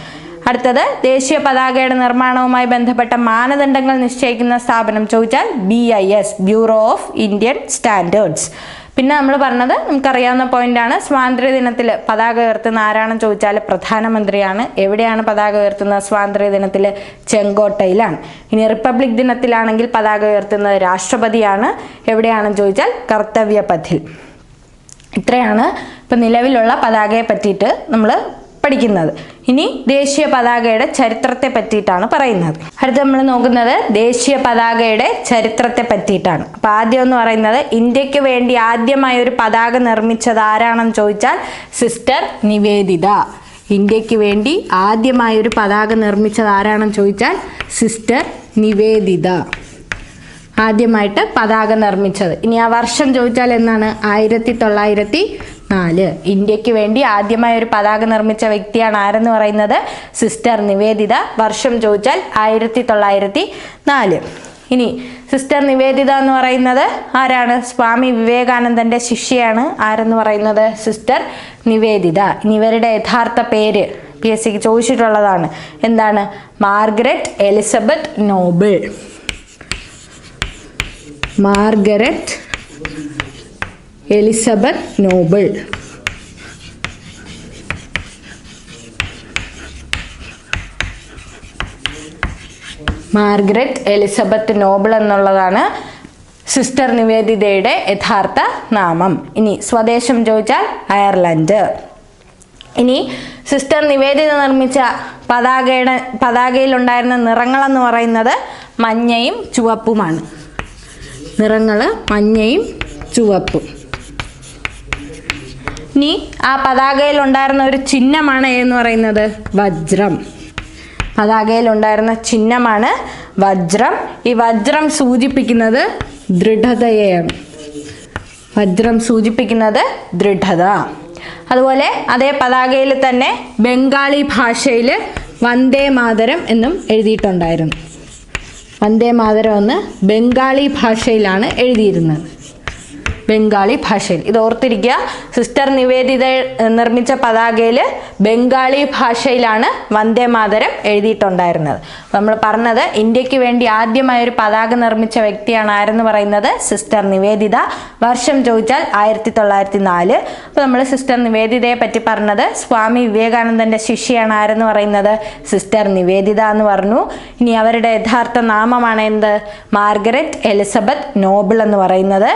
അടുത്തത് ദേശീയ പതാകയുടെ നിർമ്മാണവുമായി ബന്ധപ്പെട്ട മാനദണ്ഡങ്ങൾ നിശ്ചയിക്കുന്ന സ്ഥാപനം ചോദിച്ചാൽ BIS bureau of Indian standards. പിന്നെ നമ്മൾ പറഞ്ഞത് നമുക്കറിയാവുന്ന പോയിന്റാണ്. സ്വാതന്ത്ര്യ ദിനത്തിൽ പതാക ഉയർത്തുന്ന ആരാണെന്ന് ചോദിച്ചാൽ പ്രധാനമന്ത്രിയാണ്. എവിടെയാണ് പതാക ഉയർത്തുന്നത്? സ്വാതന്ത്ര്യ ദിനത്തിൽ ചെങ്കോട്ടയിലാണ്. ഇനി റിപ്പബ്ലിക് ദിനത്തിലാണെങ്കിൽ പതാക ഉയർത്തുന്നത് രാഷ്ട്രപതിയാണ്. എവിടെയാണെന്ന് ചോദിച്ചാൽ കർത്തവ്യപഥിൽ. ഇത്രയാണ് ഇപ്പം നിലവിലുള്ള പതാകയെ പറ്റിയിട്ട് നമ്മൾ പഠിക്കുന്നത്. ഇനി ദേശീയ പതാകയുടെ ചരിത്രത്തെ പറ്റിയിട്ടാണ് പറയുന്നത്. അടുത്ത് നമ്മൾ നോക്കുന്നത് ദേശീയ പതാകയുടെ ചരിത്രത്തെ പറ്റിയിട്ടാണ്. അപ്പൊ ആദ്യം എന്ന് പറയുന്നത് ഇന്ത്യക്ക് വേണ്ടി ആദ്യമായി ഒരു പതാക നിർമ്മിച്ചത് ആരാണെന്ന് ചോദിച്ചാൽ സിസ്റ്റർ നിവേദിത. ഇന്ത്യക്ക് വേണ്ടി ആദ്യമായി ഒരു പതാക നിർമ്മിച്ചത് ആരാണെന്ന് ചോദിച്ചാൽ സിസ്റ്റർ നിവേദിത ആദ്യമായിട്ട് പതാക നിർമ്മിച്ചത്. ഇനി ആ വർഷം ചോദിച്ചാൽ എന്നാണ്? 1904. ഇന്ത്യക്ക് വേണ്ടി ആദ്യമായി ഒരു പതാക നിർമ്മിച്ച വ്യക്തിയാണ് ആരെന്ന് പറയുന്നത് സിസ്റ്റർ നിവേദിത. വർഷം ചോദിച്ചാൽ 1904. ഇനി സിസ്റ്റർ നിവേദിത എന്ന് പറയുന്നത് ആരാണ്? സ്വാമി വിവേകാനന്ദന്റെ ശിഷ്യയാണ്. ആരെന്ന് പറയുന്നത്? സിസ്റ്റർ നിവേദിത. ഇനി ഇവരുടെ യഥാർത്ഥ പേര് PSCക്ക് ചോദിച്ചിട്ടുള്ളതാണ്. എന്താണ്? Margaret Elizabeth Noble. Margaret Elizabeth Noble. Margaret Elizabeth Noble എന്നുള്ളതാണ് സിസ്റ്റർ നിവേദിതയുടെ യഥാർത്ഥ നാമം. ഇനി സ്വദേശം ചോദിച്ചാൽ അയർലൻഡ്. ഇനി സിസ്റ്റർ നിവേദിത നിർമ്മിച്ച പതാകയിൽ ഉണ്ടായിരുന്ന നിറങ്ങളെന്ന് പറയുന്നത് മഞ്ഞയും ചുവപ്പുമാണ്. നിറങ്ങൾ മഞ്ഞയും ചുവപ്പും. ഇനി ആ പതാകയിൽ ഉണ്ടായിരുന്ന ഒരു ചിഹ്നമാണ് എന്ന് പറയുന്നത് വജ്രം. പതാകയിൽ ഉണ്ടായിരുന്ന ചിഹ്നമാണ് വജ്രം. ഈ വജ്രം സൂചിപ്പിക്കുന്നത് ദൃഢതയെയാണ്. വജ്രം സൂചിപ്പിക്കുന്നത് ദൃഢത. അതുപോലെ അതേ പതാകയിൽ തന്നെ ബംഗാളി ഭാഷയിൽ വന്ദേ മാതരം എന്നും എഴുതിയിട്ടുണ്ടായിരുന്നു. വന്ദേ മാതരം എന്ന് ബംഗാളി ഭാഷയിലാണ് എഴുതിയിരുന്നത്. ബംഗാളി ഭാഷയിൽ. ഇത് ഓർത്തിരിക്കുക. സിസ്റ്റർ നിവേദിത നിർമ്മിച്ച പതാകയിൽ ബംഗാളി ഭാഷയിലാണ് വന്ദേ മാതരം എഴുതിയിട്ടുണ്ടായിരുന്നത്. നമ്മൾ പറഞ്ഞത് ഇന്ത്യക്ക് വേണ്ടി ആദ്യമായി ഒരു പതാക നിർമ്മിച്ച വ്യക്തിയാണ് ആരെന്ന് പറയുന്നത് സിസ്റ്റർ നിവേദിത. വർഷം ചോദിച്ചാൽ 1904. അപ്പോൾ നമ്മൾ സിസ്റ്റർ നിവേദിതയെ പറ്റി പറഞ്ഞത് സ്വാമി വിവേകാനന്ദന്റെ ശിഷ്യയാണ് ആരെന്ന് പറയുന്നത് സിസ്റ്റർ നിവേദിത എന്ന് പറഞ്ഞു. ഇനി അവരുടെ യഥാർത്ഥ നാമമാണ് എന്ത്? മാർഗരറ്റ് എലിസബത്ത് നോബിൾ എന്ന് പറയുന്നത്.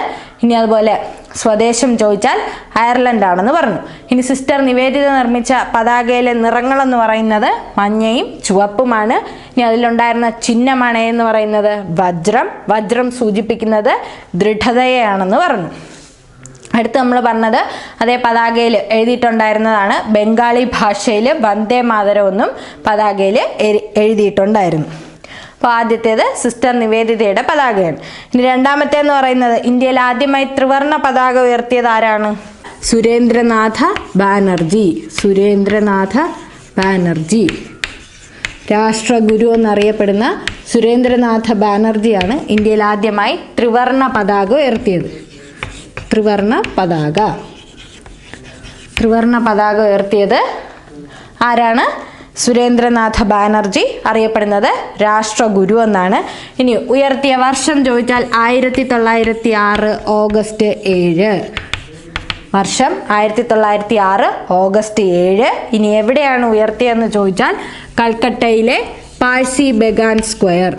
ഇനി അതുപോലെ സ്വദേശം ചോദിച്ചാൽ അയർലൻഡ് ആണെന്ന് പറഞ്ഞു. ഇനി സിസ്റ്റർ നിവേദിത നിർമ്മിച്ച പതാകയിലെ നിറങ്ങളെന്ന് പറയുന്നത് മഞ്ഞയും ചുവപ്പുമാണ്. ഇനി അതിലുണ്ടായിരുന്ന ചിഹ്നമാണ് എന്ന് പറയുന്നത് വജ്രം. വജ്രം സൂചിപ്പിക്കുന്നത് ദൃഢതയെയാണെന്ന് പറഞ്ഞു. അടുത്ത് നമ്മൾ പറഞ്ഞത് അതേ പതാകയിൽ എഴുതിയിട്ടുണ്ടായിരുന്നതാണ് ബംഗാളി ഭാഷയിൽ വന്ദേ മാതരം എന്നും പതാകയിൽ എഴുതിയിട്ടുണ്ടായിരുന്നു. അപ്പോൾ ആദ്യത്തേത് സിസ്റ്റർ നിവേദിതയുടെ പതാകയാണ്. ഇനി രണ്ടാമത്തേന്ന് പറയുന്നത് ഇന്ത്യയിൽ ആദ്യമായി ത്രിവർണ്ണ പതാക ഉയർത്തിയത് ആരാണ്? സുരേന്ദ്രനാഥ ബാനർജി. സുരേന്ദ്രനാഥ ബാനർജി, രാഷ്ട്രഗുരു എന്നറിയപ്പെടുന്ന സുരേന്ദ്രനാഥ ബാനർജിയാണ് ഇന്ത്യയിൽ ആദ്യമായി ത്രിവർണ്ണ പതാക ഉയർത്തിയത്. ത്രിവർണ്ണ പതാക ഉയർത്തിയത് ആരാണ്? സുരേന്ദ്രനാഥ ബാനർജി, അറിയപ്പെടുന്നത് രാഷ്ട്രഗുരു എന്നാണ്. ഇനി ഉയർത്തിയ വർഷം ചോദിച്ചാൽ 1906 ഓഗസ്റ്റ് 7. വർഷം 1906 ഓഗസ്റ്റ് 7. ഇനി എവിടെയാണ് ഉയർത്തിയതെന്ന് ചോദിച്ചാൽ കൽക്കട്ടയിലെ Parsi began square.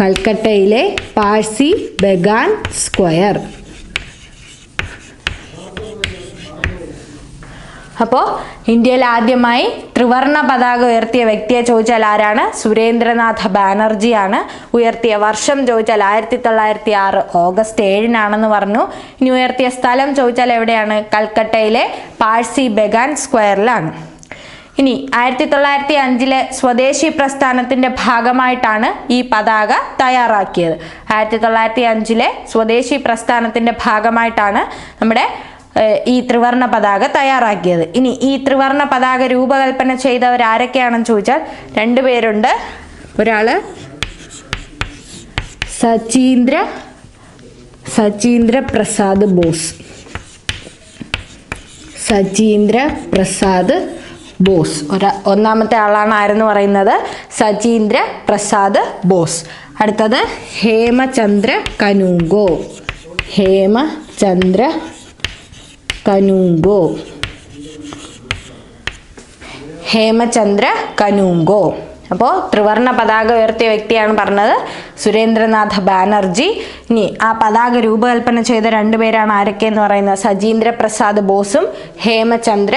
കൽക്കട്ടയിലെ Parsi began square. അപ്പോൾ ഇന്ത്യയിൽ ആദ്യമായി ത്രിവർണ്ണ പതാക ഉയർത്തിയ വ്യക്തിയെ ചോദിച്ചാൽ ആരാണ്? സുരേന്ദ്രനാഥ ബാനർജിയാണ്. ഉയർത്തിയ വർഷം ചോദിച്ചാൽ 1906 ഓഗസ്റ്റ് 7 പറഞ്ഞു. ഇനി ഉയർത്തിയ സ്ഥലം ചോദിച്ചാൽ എവിടെയാണ്? കൽക്കട്ടയിലെ പാഴ്സി ബെഗാൻ സ്ക്വയറിലാണ്. ഇനി 1905 സ്വദേശി പ്രസ്ഥാനത്തിന്റെ ഭാഗമായിട്ടാണ് ഈ പതാക തയ്യാറാക്കിയത്. 1905 സ്വദേശി പ്രസ്ഥാനത്തിന്റെ ഭാഗമായിട്ടാണ് നമ്മുടെ ഈ ത്രിവർണ്ണ പതാക തയ്യാറാക്കിയത്. ഇനി ഈ ത്രിവർണ്ണ പതാക രൂപകൽപ്പന ചെയ്തവർ ആരൊക്കെയാണെന്ന് ചോദിച്ചാൽ 2 പേരുണ്ട്. ഒരാള് സചീന്ദ്ര പ്രസാദ് ബോസ്. സചീന്ദ്ര പ്രസാദ് ബോസ് ഒന്നാമത്തെ ആളാണ്. ആരെന്ന് പറയുന്നത്? സചീന്ദ്ര പ്രസാദ് ബോസ്. അടുത്തത് ഹേമചന്ദ്ര കനൂങ്കോ. ഹേമചന്ദ്ര കനൂങ്കോ. അപ്പോൾ ത്രിവർണ്ണ പതാക ഉയർത്തിയ വ്യക്തിയാണ് പറഞ്ഞത് സുരേന്ദ്രനാഥ ബാനർജി. ഇനി ആ പതാക രൂപകൽപ്പന ചെയ്ത 2 പേരാണ് ആരൊക്കെയെന്ന് പറയുന്നത്? സചീന്ദ്ര പ്രസാദ് ബോസും ഹേമചന്ദ്ര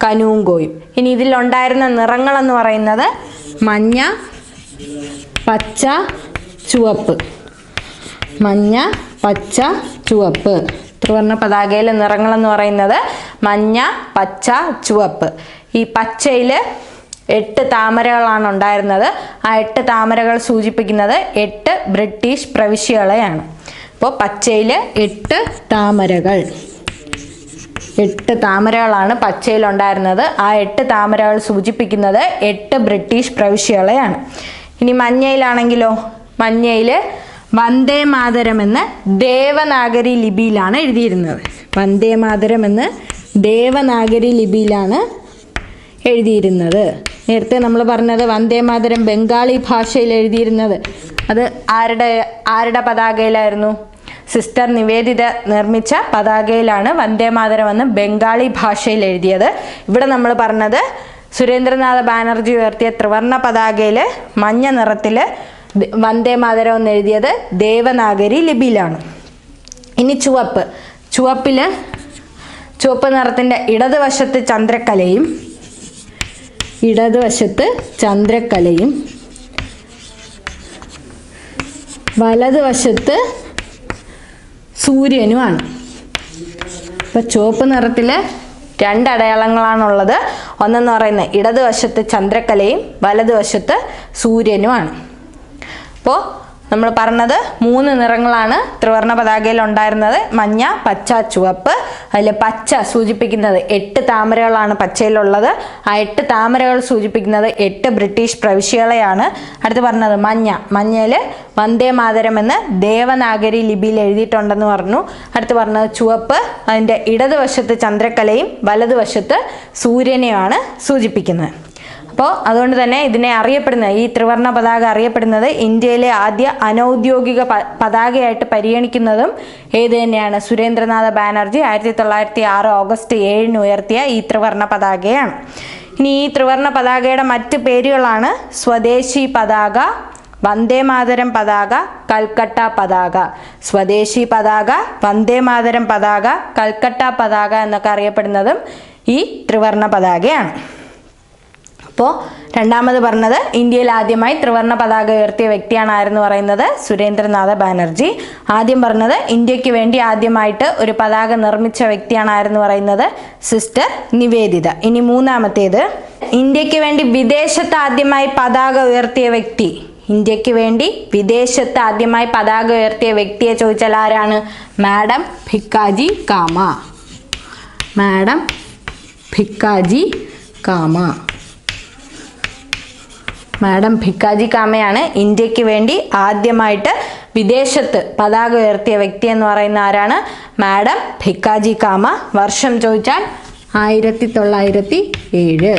കനൂങ്കോയും. ഇനി ഇതിലുണ്ടായിരുന്ന നിറങ്ങൾ എന്ന് പറയുന്നത് മഞ്ഞ, പച്ച, ചുവപ്പ്. മഞ്ഞ, പച്ച, ചുവപ്പ്. ത്രിവർണ്ണ പതാകയിലെ നിറങ്ങളെന്ന് പറയുന്നത് മഞ്ഞ, പച്ച, ചുവപ്പ്. ഈ പച്ചയിൽ 8 താമരകളാണ് ഉണ്ടായിരുന്നത്. ആ 8 താമരകൾ സൂചിപ്പിക്കുന്നത് 8 ബ്രിട്ടീഷ് പ്രവിശ്യകളെയാണ്. അപ്പോൾ പച്ചയിൽ 8 താമരകളാണ് പച്ചയിലുണ്ടായിരുന്നത്. ആ 8 താമരകൾ സൂചിപ്പിക്കുന്നത് 8 ബ്രിട്ടീഷ് പ്രവിശ്യകളെയാണ്. ഇനി മഞ്ഞയിലാണെങ്കിലോ? മഞ്ഞയിൽ വന്ദേ മാതരം എന്ന് ദേവനാഗരി ലിപിയിലാണ് എഴുതിയിരുന്നത്. വന്ദേ മാതരം എന്ന് ദേവനാഗരി ലിപിയിലാണ് എഴുതിയിരുന്നത്. നേരത്തെ നമ്മൾ പറഞ്ഞത് വന്ദേ മാതരം ബംഗാളി ഭാഷയിൽ എഴുതിയിരുന്നത് അത് ആരുടെ പതാകയിലായിരുന്നു? സിസ്റ്റർ നിവേദിത നിർമ്മിച്ച പതാകയിലാണ് വന്ദേ മാതരം എന്ന് ബംഗാളി ഭാഷയിൽ എഴുതിയത്. ഇവിടെ നമ്മൾ പറഞ്ഞത് സുരേന്ദ്രനാഥ ബാനർജി ഉയർത്തിയ ത്രിവർണ്ണ പതാകയിൽ മഞ്ഞ നിറത്തിൽ വന്ദേ മാതരം എന്ന് എഴുതിയത് ദേവനാഗരി ലിപിയിലാണ്. ഇനി ചുവപ്പ് നിറത്തിൻ്റെ ഇടതുവശത്ത് ചന്ദ്രക്കലയും വലതുവശത്ത് സൂര്യനുമാണ്. ഇപ്പം ചുവപ്പ് നിറത്തിൽ 2 അടയാളങ്ങളാണുള്ളത്. ഒന്നെന്ന് പറയുന്നത് ഇടതുവശത്ത് ചന്ദ്രക്കലയും വലതുവശത്ത് സൂര്യനുമാണ്. അപ്പോൾ നമ്മൾ പറഞ്ഞത് 3 നിറങ്ങളാണ് ത്രിവർണ്ണ പതാകയിൽ ഉണ്ടായിരുന്നത്: മഞ്ഞ, പച്ച, ചുവപ്പ്. അതിൽ പച്ച സൂചിപ്പിക്കുന്നത് 8 താമരകളാണ് പച്ചയിലുള്ളത്. ആ 8 താമരകൾ സൂചിപ്പിക്കുന്നത് 8 ബ്രിട്ടീഷ് പ്രവിശ്യകളെയാണ്. അടുത്ത് പറഞ്ഞത് മഞ്ഞയിൽ വന്ദേ മാതരം എന്ന് ദേവനാഗരി ലിപിയിൽ എഴുതിയിട്ടുണ്ടെന്ന് പറഞ്ഞു. അടുത്ത് പറഞ്ഞത് ചുവപ്പ്, അതിൻ്റെ ഇടതുവശത്ത് ചന്ദ്രക്കലയും വലതുവശത്ത് സൂര്യനെയുമാണ് സൂചിപ്പിക്കുന്നത്. അപ്പോൾ അതുകൊണ്ട് തന്നെ ഇതിനെ അറിയപ്പെടുന്നത്, ഈ ത്രിവർണ്ണ പതാക അറിയപ്പെടുന്നത്, ഇന്ത്യയിലെ ആദ്യ അനൗദ്യോഗിക പതാകയായിട്ട് പരിഗണിക്കുന്നതും ഏത് തന്നെയാണ്? സുരേന്ദ്രനാഥ ബാനർജി 1906 ഓഗസ്റ്റ് 7 ഉയർത്തിയ ഈ ത്രിവർണ്ണ പതാകയാണ്. ഇനി ഈ ത്രിവർണ്ണ പതാകയുടെ മറ്റ് പേരുകളാണ് സ്വദേശി പതാക, വന്ദേമാതരം പതാക, കൽക്കട്ട പതാക. സ്വദേശി പതാക, വന്ദേമാതരം പതാക, കൽക്കട്ട പതാക എന്നൊക്കെ അറിയപ്പെടുന്നതും ഈ ത്രിവർണ്ണ പതാകയാണ്. അപ്പോൾ രണ്ടാമത് പറഞ്ഞത് ഇന്ത്യയിൽ ആദ്യമായി ത്രിവർണ്ണ പതാക ഉയർത്തിയ വ്യക്തിയാണ് ആരെന്ന് പറയുന്നത് സുരേന്ദ്രനാഥ ബാനർജി. ആദ്യം പറഞ്ഞത് ഇന്ത്യക്ക് വേണ്ടി ആദ്യമായിട്ട് ഒരു പതാക നിർമ്മിച്ച വ്യക്തിയാണ് ആരെന്ന് പറയുന്നത് സിസ്റ്റർ നിവേദിത. ഇനി മൂന്നാമത്തേത് ഇന്ത്യക്ക് വേണ്ടി വിദേശത്ത് ആദ്യമായി പതാക ഉയർത്തിയ വ്യക്തി. ഇന്ത്യക്ക് വേണ്ടി വിദേശത്ത് ആദ്യമായി പതാക ഉയർത്തിയ വ്യക്തിയെ ചോദിച്ചാൽ ആരാണ്? മാഡം ഭിക്കാജി കാമ. മാഡം ഭിക്കാജി കാമ. മാഡം ഭിക്കാജി കാമയാണ് ഇന്ത്യക്ക് വേണ്ടി ആദ്യമായിട്ട് വിദേശത്ത് പതാക ഉയർത്തിയ വ്യക്തി എന്ന് പറയുന്ന ആരാണ്? മാഡം ഭിക്കാജി കാമ. വർഷം ചോദിച്ചാൽ 1907.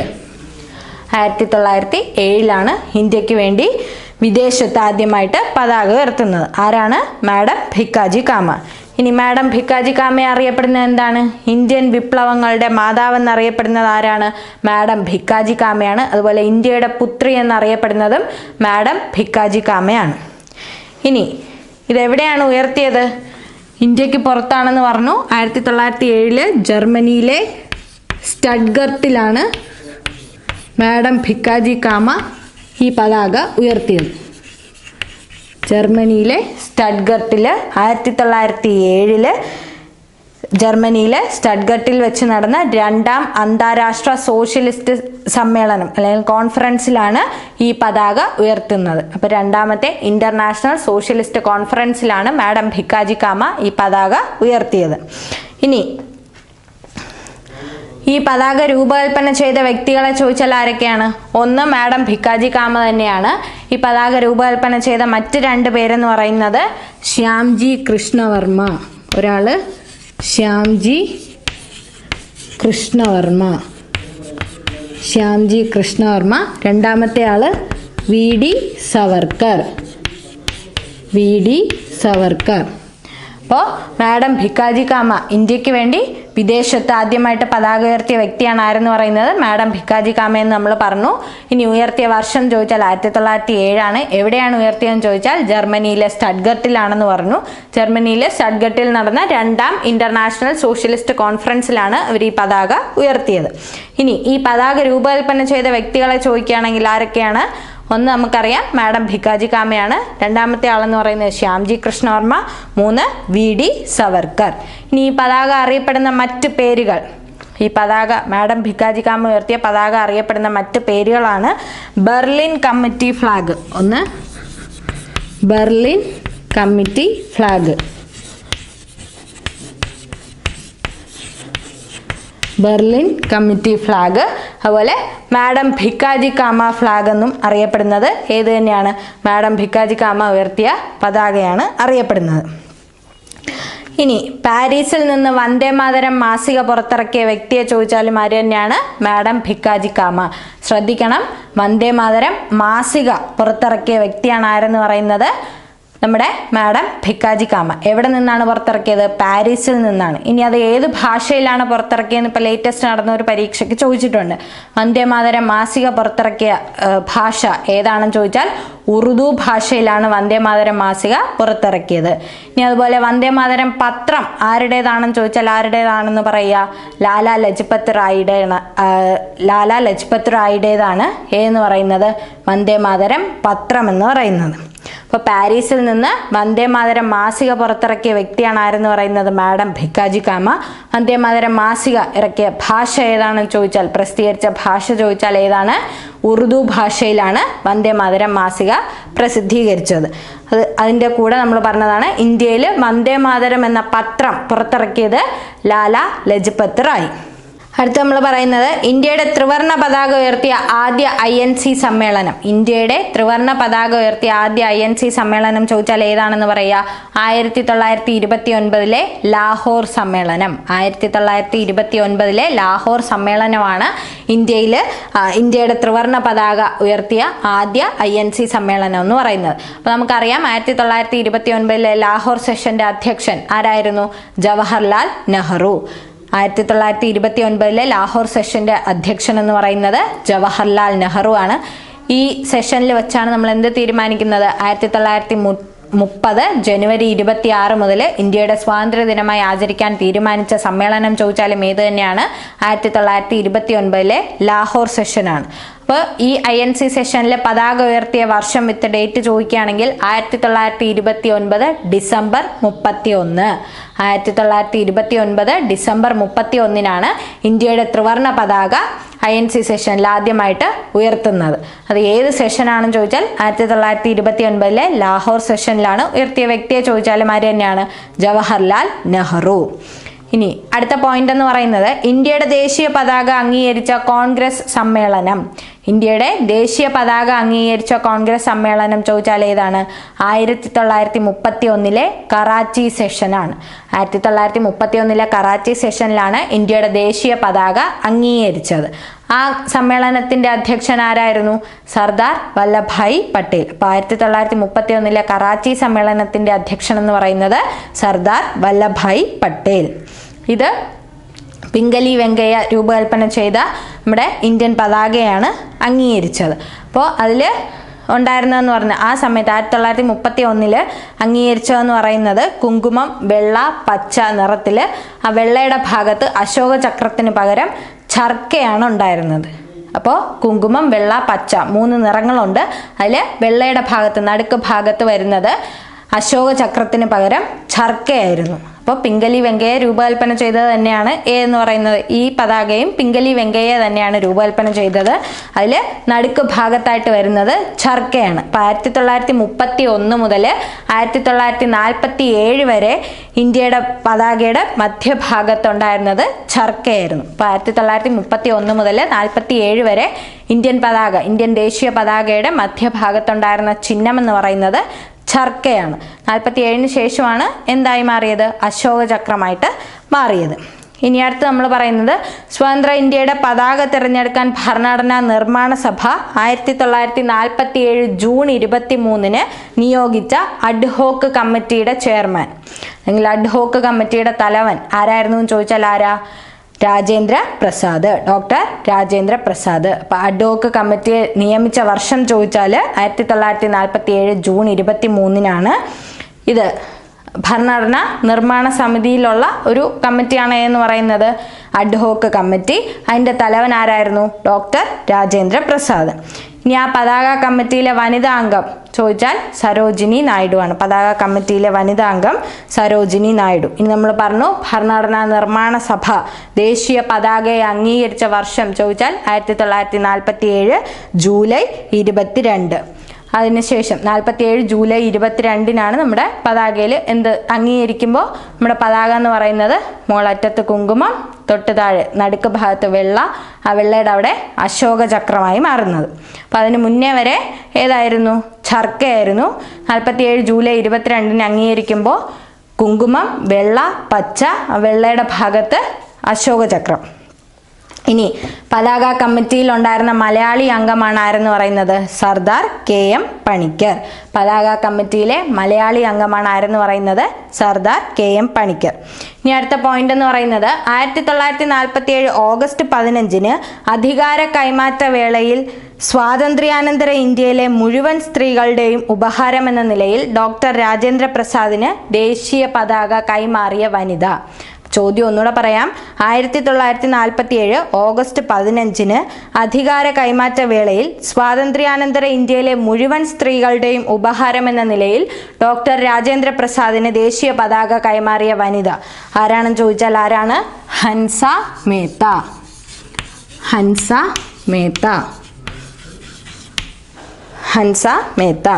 1907 ഇന്ത്യക്ക് വേണ്ടി വിദേശത്ത് ആദ്യമായിട്ട് പതാക ഉയർത്തുന്നത്. ആരാണ്? മാഡം ഭിക്കാജി കാമ. ഇനി മാഡം ഭിക്കാജി കാമയെ അറിയപ്പെടുന്നത് എന്താണ്? ഇന്ത്യൻ വിപ്ലവങ്ങളുടെ മാതാവ് എന്നറിയപ്പെടുന്നത് ആരാണ്? മാഡം ഭിക്കാജി കാമയാണ്. അതുപോലെ ഇന്ത്യയുടെ പുത്രി എന്നറിയപ്പെടുന്നതും മാഡം ഭിക്കാജി കാമയാണ്. ഇനി ഇതെവിടെയാണ് ഉയർത്തിയത്? ഇന്ത്യക്ക് പുറത്താണെന്ന് പറഞ്ഞു. 1907 ജർമ്മനിയിലെ സ്റ്റഡ്ഗർട്ടിലാണ് മാഡം ഭിക്കാജി കാമ ഈ പതാക ഉയർത്തിയത്. ജർമ്മനിയിലെ സ്റ്റഡ്ഗർട്ടിൽ 1907 ജർമ്മനിയിലെ സ്റ്റഡ്ഗർട്ടിൽ വെച്ച് നടന്ന 2ാം അന്താരാഷ്ട്ര സോഷ്യലിസ്റ്റ് സമ്മേളനം അല്ലെങ്കിൽ കോൺഫറൻസിലാണ് ഈ പതാക ഉയർത്തുന്നത്. അപ്പോൾ 2ാമത്തെ ഇന്റർനാഷണൽ സോഷ്യലിസ്റ്റ് കോൺഫറൻസിലാണ് മാഡം ഭിക്കാജി കാമ ഈ പതാക ഉയർത്തിയത്. ഇനി ഈ പതാക രൂപകൽപ്പന ചെയ്ത വ്യക്തികളെ ചോദിച്ചാൽ ആരൊക്കെയാണ്? ഒന്ന് മാഡം ഭിക്കാജി കാമ തന്നെയാണ്. ഈ പതാക രൂപകൽപ്പന ചെയ്ത മറ്റ് 2 പേരെന്ന് പറയുന്നത് ശ്യാംജി കൃഷ്ണവർമ്മ. ഒരാള് ശ്യാംജി കൃഷ്ണവർമ്മ. ശ്യാംജി കൃഷ്ണവർമ്മ. 2ാമത്തെ ആള് വി.ഡി. സവർക്കർ. വി.ഡി. സവർക്കർ. അപ്പോൾ മാഡം ഭിക്കാജി കാമ ഇന്ത്യക്ക് വേണ്ടി വിദേശത്ത് ആദ്യമായിട്ട് പതാക ഉയർത്തിയ വ്യക്തിയാണ് ആരെന്ന് പറയുന്നത്? മാഡം ഭിക്കാജി കാമ എന്ന് നമ്മൾ പറഞ്ഞു. ഇനി ഉയർത്തിയ വർഷം ചോദിച്ചാൽ 1907. എവിടെയാണ് ഉയർത്തിയതെന്ന് ചോദിച്ചാൽ ജർമ്മനിയിലെ സ്റ്റഡ്ഗർട്ടിലാണെന്ന് പറഞ്ഞു. ജർമ്മനിയിലെ സ്റ്റഡ്ഗർട്ടിൽ നടന്ന 2ാം ഇന്റർനാഷണൽ സോഷ്യലിസ്റ്റ് കോൺഫറൻസിലാണ് അവർ ഈ പതാക ഉയർത്തിയത്. ഇനി ഈ പതാക രൂപകൽപ്പന ചെയ്ത വ്യക്തികളെ ചോദിക്കുകയാണെങ്കിൽ ആരൊക്കെയാണ്? ഒന്ന് നമുക്കറിയാം മാഡം ഭിക്കാജി കാമയാണ്. 2ാമത്തെ ആളെന്ന് പറയുന്നത് ശ്യാംജി കൃഷ്ണവർമ്മ. 3 വി.ഡി. സവർക്കർ. ഇനി ഈ പതാക അറിയപ്പെടുന്ന മറ്റ് പേരുകൾ, ഈ പതാക മാഡം ഭിക്കാജി കാമ ഉയർത്തിയ പതാക അറിയപ്പെടുന്ന മറ്റ് പേരുകളാണ് ബെർലിൻ കമ്മിറ്റി ഫ്ലാഗ്. ഒന്ന് Berlin committee flag. Berlin committee flag. അതുപോലെ മാഡം ഭിക്കാജി കാമ ഫ്ലാഗ് എന്നും അറിയപ്പെടുന്നത് ഏത് തന്നെയാണ്? മാഡം ഭിക്കാജി കാമ ഉയർത്തിയ പതാകയാണ് അറിയപ്പെടുന്നത്. ഇനി പാരീസിൽ നിന്ന് വന്ദേമാതരം മാസിക പുറത്തിറക്കിയ വ്യക്തിയെ ചോദിച്ചാലും ആര് തന്നെയാണ്? മാഡം ഭിക്കാജി കാമ. ശ്രദ്ധിക്കണം, വന്ദേമാതരം മാസിക പുറത്തിറക്കിയ വ്യക്തിയാണ് ആരെന്ന് പറയുന്നത്? നമ്മുടെ മാഡം ഭിക്കാജി കാമ. എവിടെ നിന്നാണ് പുറത്തിറക്കിയത്? പാരീസിൽ നിന്നാണ്. ഇനി അത് ഏത് ഭാഷയിലാണ് പുറത്തിറക്കിയതെന്ന് ഇപ്പോൾ ലേറ്റസ്റ്റ് നടന്ന ഒരു പരീക്ഷയ്ക്ക് ചോദിച്ചിട്ടുണ്ട്. വന്ദേമാതരം മാസിക പുറത്തിറക്കിയ ഭാഷ ഏതാണെന്ന് ചോദിച്ചാൽ ഉറുദു ഭാഷയിലാണ് വന്ദേമാതരം മാസിക പുറത്തിറക്കിയത്. ഇനി അതുപോലെ വന്ദേമാതരം പത്രം ആരുടേതാണെന്ന് ചോദിച്ചാൽ ആരുടേതാണെന്ന് പറയുക? ലാലാ ലജ്പത് റായിയുടേതാണ് എന്ന് പറയുന്നത് വന്ദേമാതരം പത്രം എന്ന് പറയുന്നത്. അപ്പോൾ പാരീസിൽ നിന്ന് വന്ദേമാതരം മാസിക പുറത്തിറക്കിയ വ്യക്തിയാണ് ആരെന്ന് പറയുന്നത്? മാഡം ഭിക്കാജി കാമ. വന്ദേമാതരം മാസിക ഇറക്കിയ ഭാഷ ഏതാണെന്ന് ചോദിച്ചാൽ, പ്രസിദ്ധീകരിച്ച ഭാഷ ചോദിച്ചാൽ ഏതാണ്? ഉറുദു ഭാഷയിലാണ് വന്ദേമാതരം മാസിക പ്രസിദ്ധീകരിച്ചത്. അതിൻ്റെ കൂടെ നമ്മൾ പറഞ്ഞതാണ് ഇന്ത്യയിൽ വന്ദേമാതരം എന്ന പത്രം പുറത്തിറക്കിയത് ലാലാ ലജ്പത് റായ്. അടുത്ത നമ്മൾ പറയുന്നത് ഇന്ത്യയുടെ ത്രിവർണ്ണ പതാക ഉയർത്തിയ ആദ്യ INC സമ്മേളനം. ഇന്ത്യയുടെ ത്രിവർണ്ണ പതാക ഉയർത്തിയ ആദ്യ INC സമ്മേളനം ചോദിച്ചാൽ ഏതാണെന്ന് പറയുക? 1929 ലാഹോർ സമ്മേളനം. 1929 ലാഹോർ സമ്മേളനമാണ് ഇന്ത്യയുടെ ത്രിവർണ്ണ പതാക ഉയർത്തിയ ആദ്യ INC സമ്മേളനം എന്ന് പറയുന്നത്. അപ്പോൾ നമുക്കറിയാം 1929 ലാഹോർ സെഷന്റെ അധ്യക്ഷൻ ആരായിരുന്നു? ജവഹർലാൽ നെഹ്റു. 1929 ലാഹോർ സെഷന്റെ അധ്യക്ഷൻ എന്ന് പറയുന്നത് ജവഹർലാൽ നെഹ്റു ആണ്. ഈ സെഷനിൽ വെച്ചാണ് നമ്മൾ എന്ത് തീരുമാനിക്കുന്നത്? 1930 ജനുവരി 26 മുതൽ ഇന്ത്യയുടെ സ്വാതന്ത്ര്യ ദിനമായി ആചരിക്കാൻ തീരുമാനിച്ച സമ്മേളനം ചോദിച്ചാലും ഏത് തന്നെയാണ്? 1929 ലാഹോർ സെഷനാണ്. അപ്പോൾ ഈ INC സെഷനിൽ പതാക ഉയർത്തിയ വർഷം വിത്ത് ഡേറ്റ് ചോദിക്കുകയാണെങ്കിൽ 1929 ഡിസംബർ 31. 1929 ഡിസംബർ 31 ഇന്ത്യയുടെ ത്രിവർണ്ണ പതാക INC സെഷനിൽ ആദ്യമായിട്ട് ഉയർത്തുന്നത്. അത് ഏത് സെഷനാണെന്ന് ചോദിച്ചാൽ 1929 ലാഹോർ സെഷനിലാണ്. ഉയർത്തിയ വ്യക്തിയെ ചോദിച്ചാലും ആര് തന്നെയാണ്? ജവഹർലാൽ നെഹ്റു. ഇനി അടുത്ത പോയിന്റ് എന്ന് പറയുന്നത് ഇന്ത്യയുടെ ദേശീയ പതാക അംഗീകരിച്ച കോൺഗ്രസ് സമ്മേളനം. ഇന്ത്യയുടെ ദേശീയ പതാക അംഗീകരിച്ച കോൺഗ്രസ് സമ്മേളനം ചോദിച്ചാൽ ഏതാണ്? 1931 കറാച്ചി സെഷനാണ്. 1931 കറാച്ചി സെഷനിലാണ് ഇന്ത്യയുടെ ദേശീയ പതാക അംഗീകരിച്ചത്. ആ സമ്മേളനത്തിന്റെ അധ്യക്ഷൻ ആരായിരുന്നു? സർദാർ വല്ലഭായ് പട്ടേൽ. അപ്പോൾ 1931 കറാച്ചി സമ്മേളനത്തിന്റെ അധ്യക്ഷൻ എന്ന് പറയുന്നത് സർദാർ വല്ലഭായ് പട്ടേൽ. ഇത് പിംഗലി വെങ്കയ്യ രൂപകൽപ്പന ചെയ്ത നമ്മുടെ ഇന്ത്യൻ പതാകയാണ് അംഗീകരിച്ചത്. അപ്പോൾ അതിൽ ഉണ്ടായിരുന്നതെന്ന് പറഞ്ഞാൽ ആ സമയത്ത് 1931 അംഗീകരിച്ചതെന്ന് പറയുന്നത് കുങ്കുമം വെള്ള പച്ച നിറത്തിൽ, ആ വെള്ളയുടെ ഭാഗത്ത് അശോക ചക്രത്തിന് പകരം ചർക്കയാണ് ഉണ്ടായിരുന്നത്. അപ്പോൾ കുങ്കുമം വെള്ള പച്ച 3 നിറങ്ങളുണ്ട്. അതിൽ വെള്ളയുടെ ഭാഗത്ത് നടുക്ക് ഭാഗത്ത് വരുന്നത് അശോക ചക്രത്തിന് പകരം ചർക്കയായിരുന്നു. അപ്പോൾ പിംഗലി വെങ്കയ്യ രൂപകൽപ്പന ചെയ്തത് തന്നെയാണ് എന്ന് പറയുന്നത്. ഈ പതാകയും പിംഗലി വെങ്കയ്യ തന്നെയാണ് രൂപകൽപ്പന ചെയ്തത്. അതിൽ നടുക്ക് ഭാഗത്തായിട്ട് വരുന്നത് ചർക്കയാണ്. അപ്പോൾ 1931 മുതൽ 1947 വരെ ഇന്ത്യയുടെ പതാകയുടെ മധ്യഭാഗത്തുണ്ടായിരുന്നത് ചർക്കയായിരുന്നു. അപ്പോൾ 1931 മുതൽ 1947 വരെ ഇന്ത്യൻ ദേശീയ പതാകയുടെ മധ്യഭാഗത്തുണ്ടായിരുന്ന ചിഹ്നം എന്ന് പറയുന്നത് ചർക്കയാണ്. 1947 ശേഷമാണ് എന്തായി മാറിയത്? അശോക ചക്രമായിട്ട് മാറിയത്. ഇനി അടുത്ത് നമ്മൾ പറയുന്നത് സ്വതന്ത്ര ഇന്ത്യയുടെ പതാക തിരഞ്ഞെടുക്കാൻ ഭരണഘടനാ നിർമ്മാണ സഭ 1947 ജൂൺ 23 നിയോഗിച്ച അഡ്ഹോക്ക് കമ്മിറ്റിയുടെ ചെയർമാൻ അല്ലെങ്കിൽ അഡ്ഹോക്ക് കമ്മിറ്റിയുടെ തലവൻ ആരായിരുന്നു എന്ന് ചോദിച്ചാൽ ആരാ? രാജേന്ദ്ര പ്രസാദ്, ഡോക്ടർ രാജേന്ദ്ര പ്രസാദ്. അപ്പോൾ അഡ്ഹോക്ക് കമ്മിറ്റിയെ നിയമിച്ച വർഷം ചോദിച്ചാൽ 1947 ജൂൺ 23 ഇത് ഭരണഘടന നിർമ്മാണ സമിതിയിലുള്ള ഒരു കമ്മിറ്റിയാണ് എന്ന് പറയുന്നത് അഡ്ഹോക്ക് കമ്മിറ്റി. അതിൻ്റെ തലവൻ ആരായിരുന്നു? ഡോക്ടർ രാജേന്ദ്ര പ്രസാദ്. ഇനി ആ പതാക കമ്മിറ്റിയിലെ വനിതാ അംഗം ചോദിച്ചാൽ സരോജിനി നായിഡു ആണ്. പതാക കമ്മിറ്റിയിലെ വനിതാ അംഗം സരോജിനി നായിഡു. ഇനി നമ്മൾ പറഞ്ഞു ഭരണഘടനാ നിർമ്മാണ സഭ ദേശീയ പതാകയെ അംഗീകരിച്ച വർഷം ചോദിച്ചാൽ 1947 ജൂലൈ 22. അതിനുശേഷം 1947 ജൂലൈ 22 നമ്മുടെ പതാകയിൽ എന്ത് അംഗീകരിക്കുമ്പോൾ നമ്മുടെ പതാക എന്ന് പറയുന്നത് മുകളറ്റത്ത് കുങ്കുമം, തൊട്ട് താഴെ നടുക്ക് ഭാഗത്ത് വെള്ള, ആ വെള്ളയുടെ അവിടെ അശോക ചക്രമായി മാറുന്നത്. അപ്പം അതിന് മുന്നേ വരെ ഏതായിരുന്നു? ചർക്കയായിരുന്നു. 1947 ജൂലൈ 22 അംഗീകരിക്കുമ്പോൾ കുങ്കുമം വെള്ള പച്ച, വെള്ളയുടെ ഭാഗത്ത് അശോക ചക്രം. ഇനി പതാക കമ്മിറ്റിയിൽ ഉണ്ടായിരുന്ന മലയാളി അംഗമാണ് ആരെന്ന് പറയുന്നത്? സർദാർ KM പണിക്കർ. പതാക കമ്മിറ്റിയിലെ മലയാളി അംഗമാണ് ആരെന്ന് പറയുന്നത്? സർദാർ KM പണിക്കർ. ഇനി അടുത്ത പോയിന്റ് എന്ന് പറയുന്നത് 1947 ഓഗസ്റ്റ് 15 അധികാര കൈമാറ്റ വേളയിൽ സ്വാതന്ത്ര്യാനന്തര ഇന്ത്യയിലെ മുഴുവൻ സ്ത്രീകളുടെയും ഉപഹാരം എന്ന നിലയിൽ ഡോക്ടർ രാജേന്ദ്ര പ്രസാദിന് ദേശീയ പതാക കൈമാറിയ വനിത. ചോദ്യം ഒന്നുകൂടെ പറയാം. 1947 ഓഗസ്റ്റ് 15 അധികാര കൈമാറ്റ വേളയിൽ സ്വാതന്ത്ര്യാനന്തര ഇന്ത്യയിലെ മുഴുവൻ സ്ത്രീകളുടെയും ഉപഹാരം എന്ന നിലയിൽ ഡോക്ടർ രാജേന്ദ്ര പ്രസാദിന് ദേശീയ പതാക കൈമാറിയ വനിത ആരാണെന്ന് ചോദിച്ചാൽ ആരാണ്? ഹൻസ മേത്ത. ഹൻസ മേത്ത. ഹൻസ മേത്ത.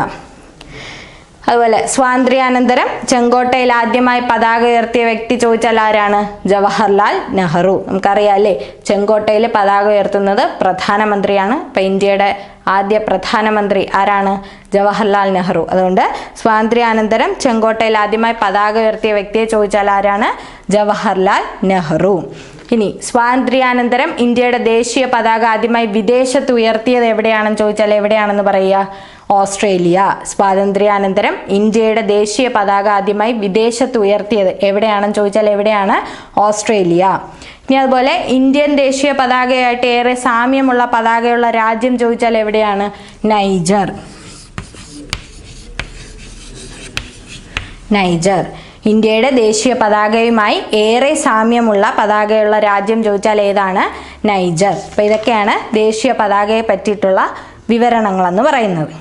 അതുപോലെ സ്വാതന്ത്ര്യാനന്തരം ചെങ്കോട്ടയിൽ ആദ്യമായി പതാക ഉയർത്തിയ വ്യക്തി ചോദിച്ചാൽ ആരാണ്? ജവഹർലാൽ നെഹ്റു. നമുക്കറിയാം അല്ലേ, ചെങ്കോട്ടയിൽ പതാക ഉയർത്തുന്നത് പ്രധാനമന്ത്രിയാണ്. അപ്പം ഇന്ത്യയുടെ ആദ്യ പ്രധാനമന്ത്രി ആരാണ്? ജവഹർലാൽ നെഹ്റു. അതുകൊണ്ട് സ്വാതന്ത്ര്യാനന്തരം ചെങ്കോട്ടയിൽ ആദ്യമായി പതാക ഉയർത്തിയ വ്യക്തിയെ ചോദിച്ചാൽ ആരാണ്? ജവഹർലാൽ നെഹ്റു. ഇനി സ്വാതന്ത്ര്യാനന്തരം ഇന്ത്യയുടെ ദേശീയ പതാക ആദ്യമായി വിദേശത്ത് ഉയർത്തിയത് എവിടെയാണെന്ന് ചോദിച്ചാൽ എവിടെയാണെന്ന് പറയുക? ഓസ്ട്രേലിയ. സ്വാതന്ത്ര്യാനന്തരം ഇന്ത്യയുടെ ദേശീയ പതാക ആദ്യമായി വിദേശത്ത് ഉയർത്തിയത് എവിടെയാണെന്ന് ചോദിച്ചാൽ എവിടെയാണ്? ഓസ്ട്രേലിയ. ഇനി അതുപോലെ ഇന്ത്യൻ ദേശീയ പതാകയായിട്ട് ഏറെ സാമ്യമുള്ള പതാകയുള്ള രാജ്യം ചോദിച്ചാൽ എവിടെയാണ്? നൈജർ. നൈജർ. ഇന്ത്യയുടെ ദേശീയ പതാകയുമായി ഏറെ സാമ്യമുള്ള പതാകയുള്ള രാജ്യം ചോദിച്ചാൽ ഏതാണ്? നൈജർ. അപ്പോൾ ഇതൊക്കെയാണ് ദേശീയ പതാകയെ പറ്റിയിട്ടുള്ള വിവരണങ്ങളെന്ന് പറയുന്നത്.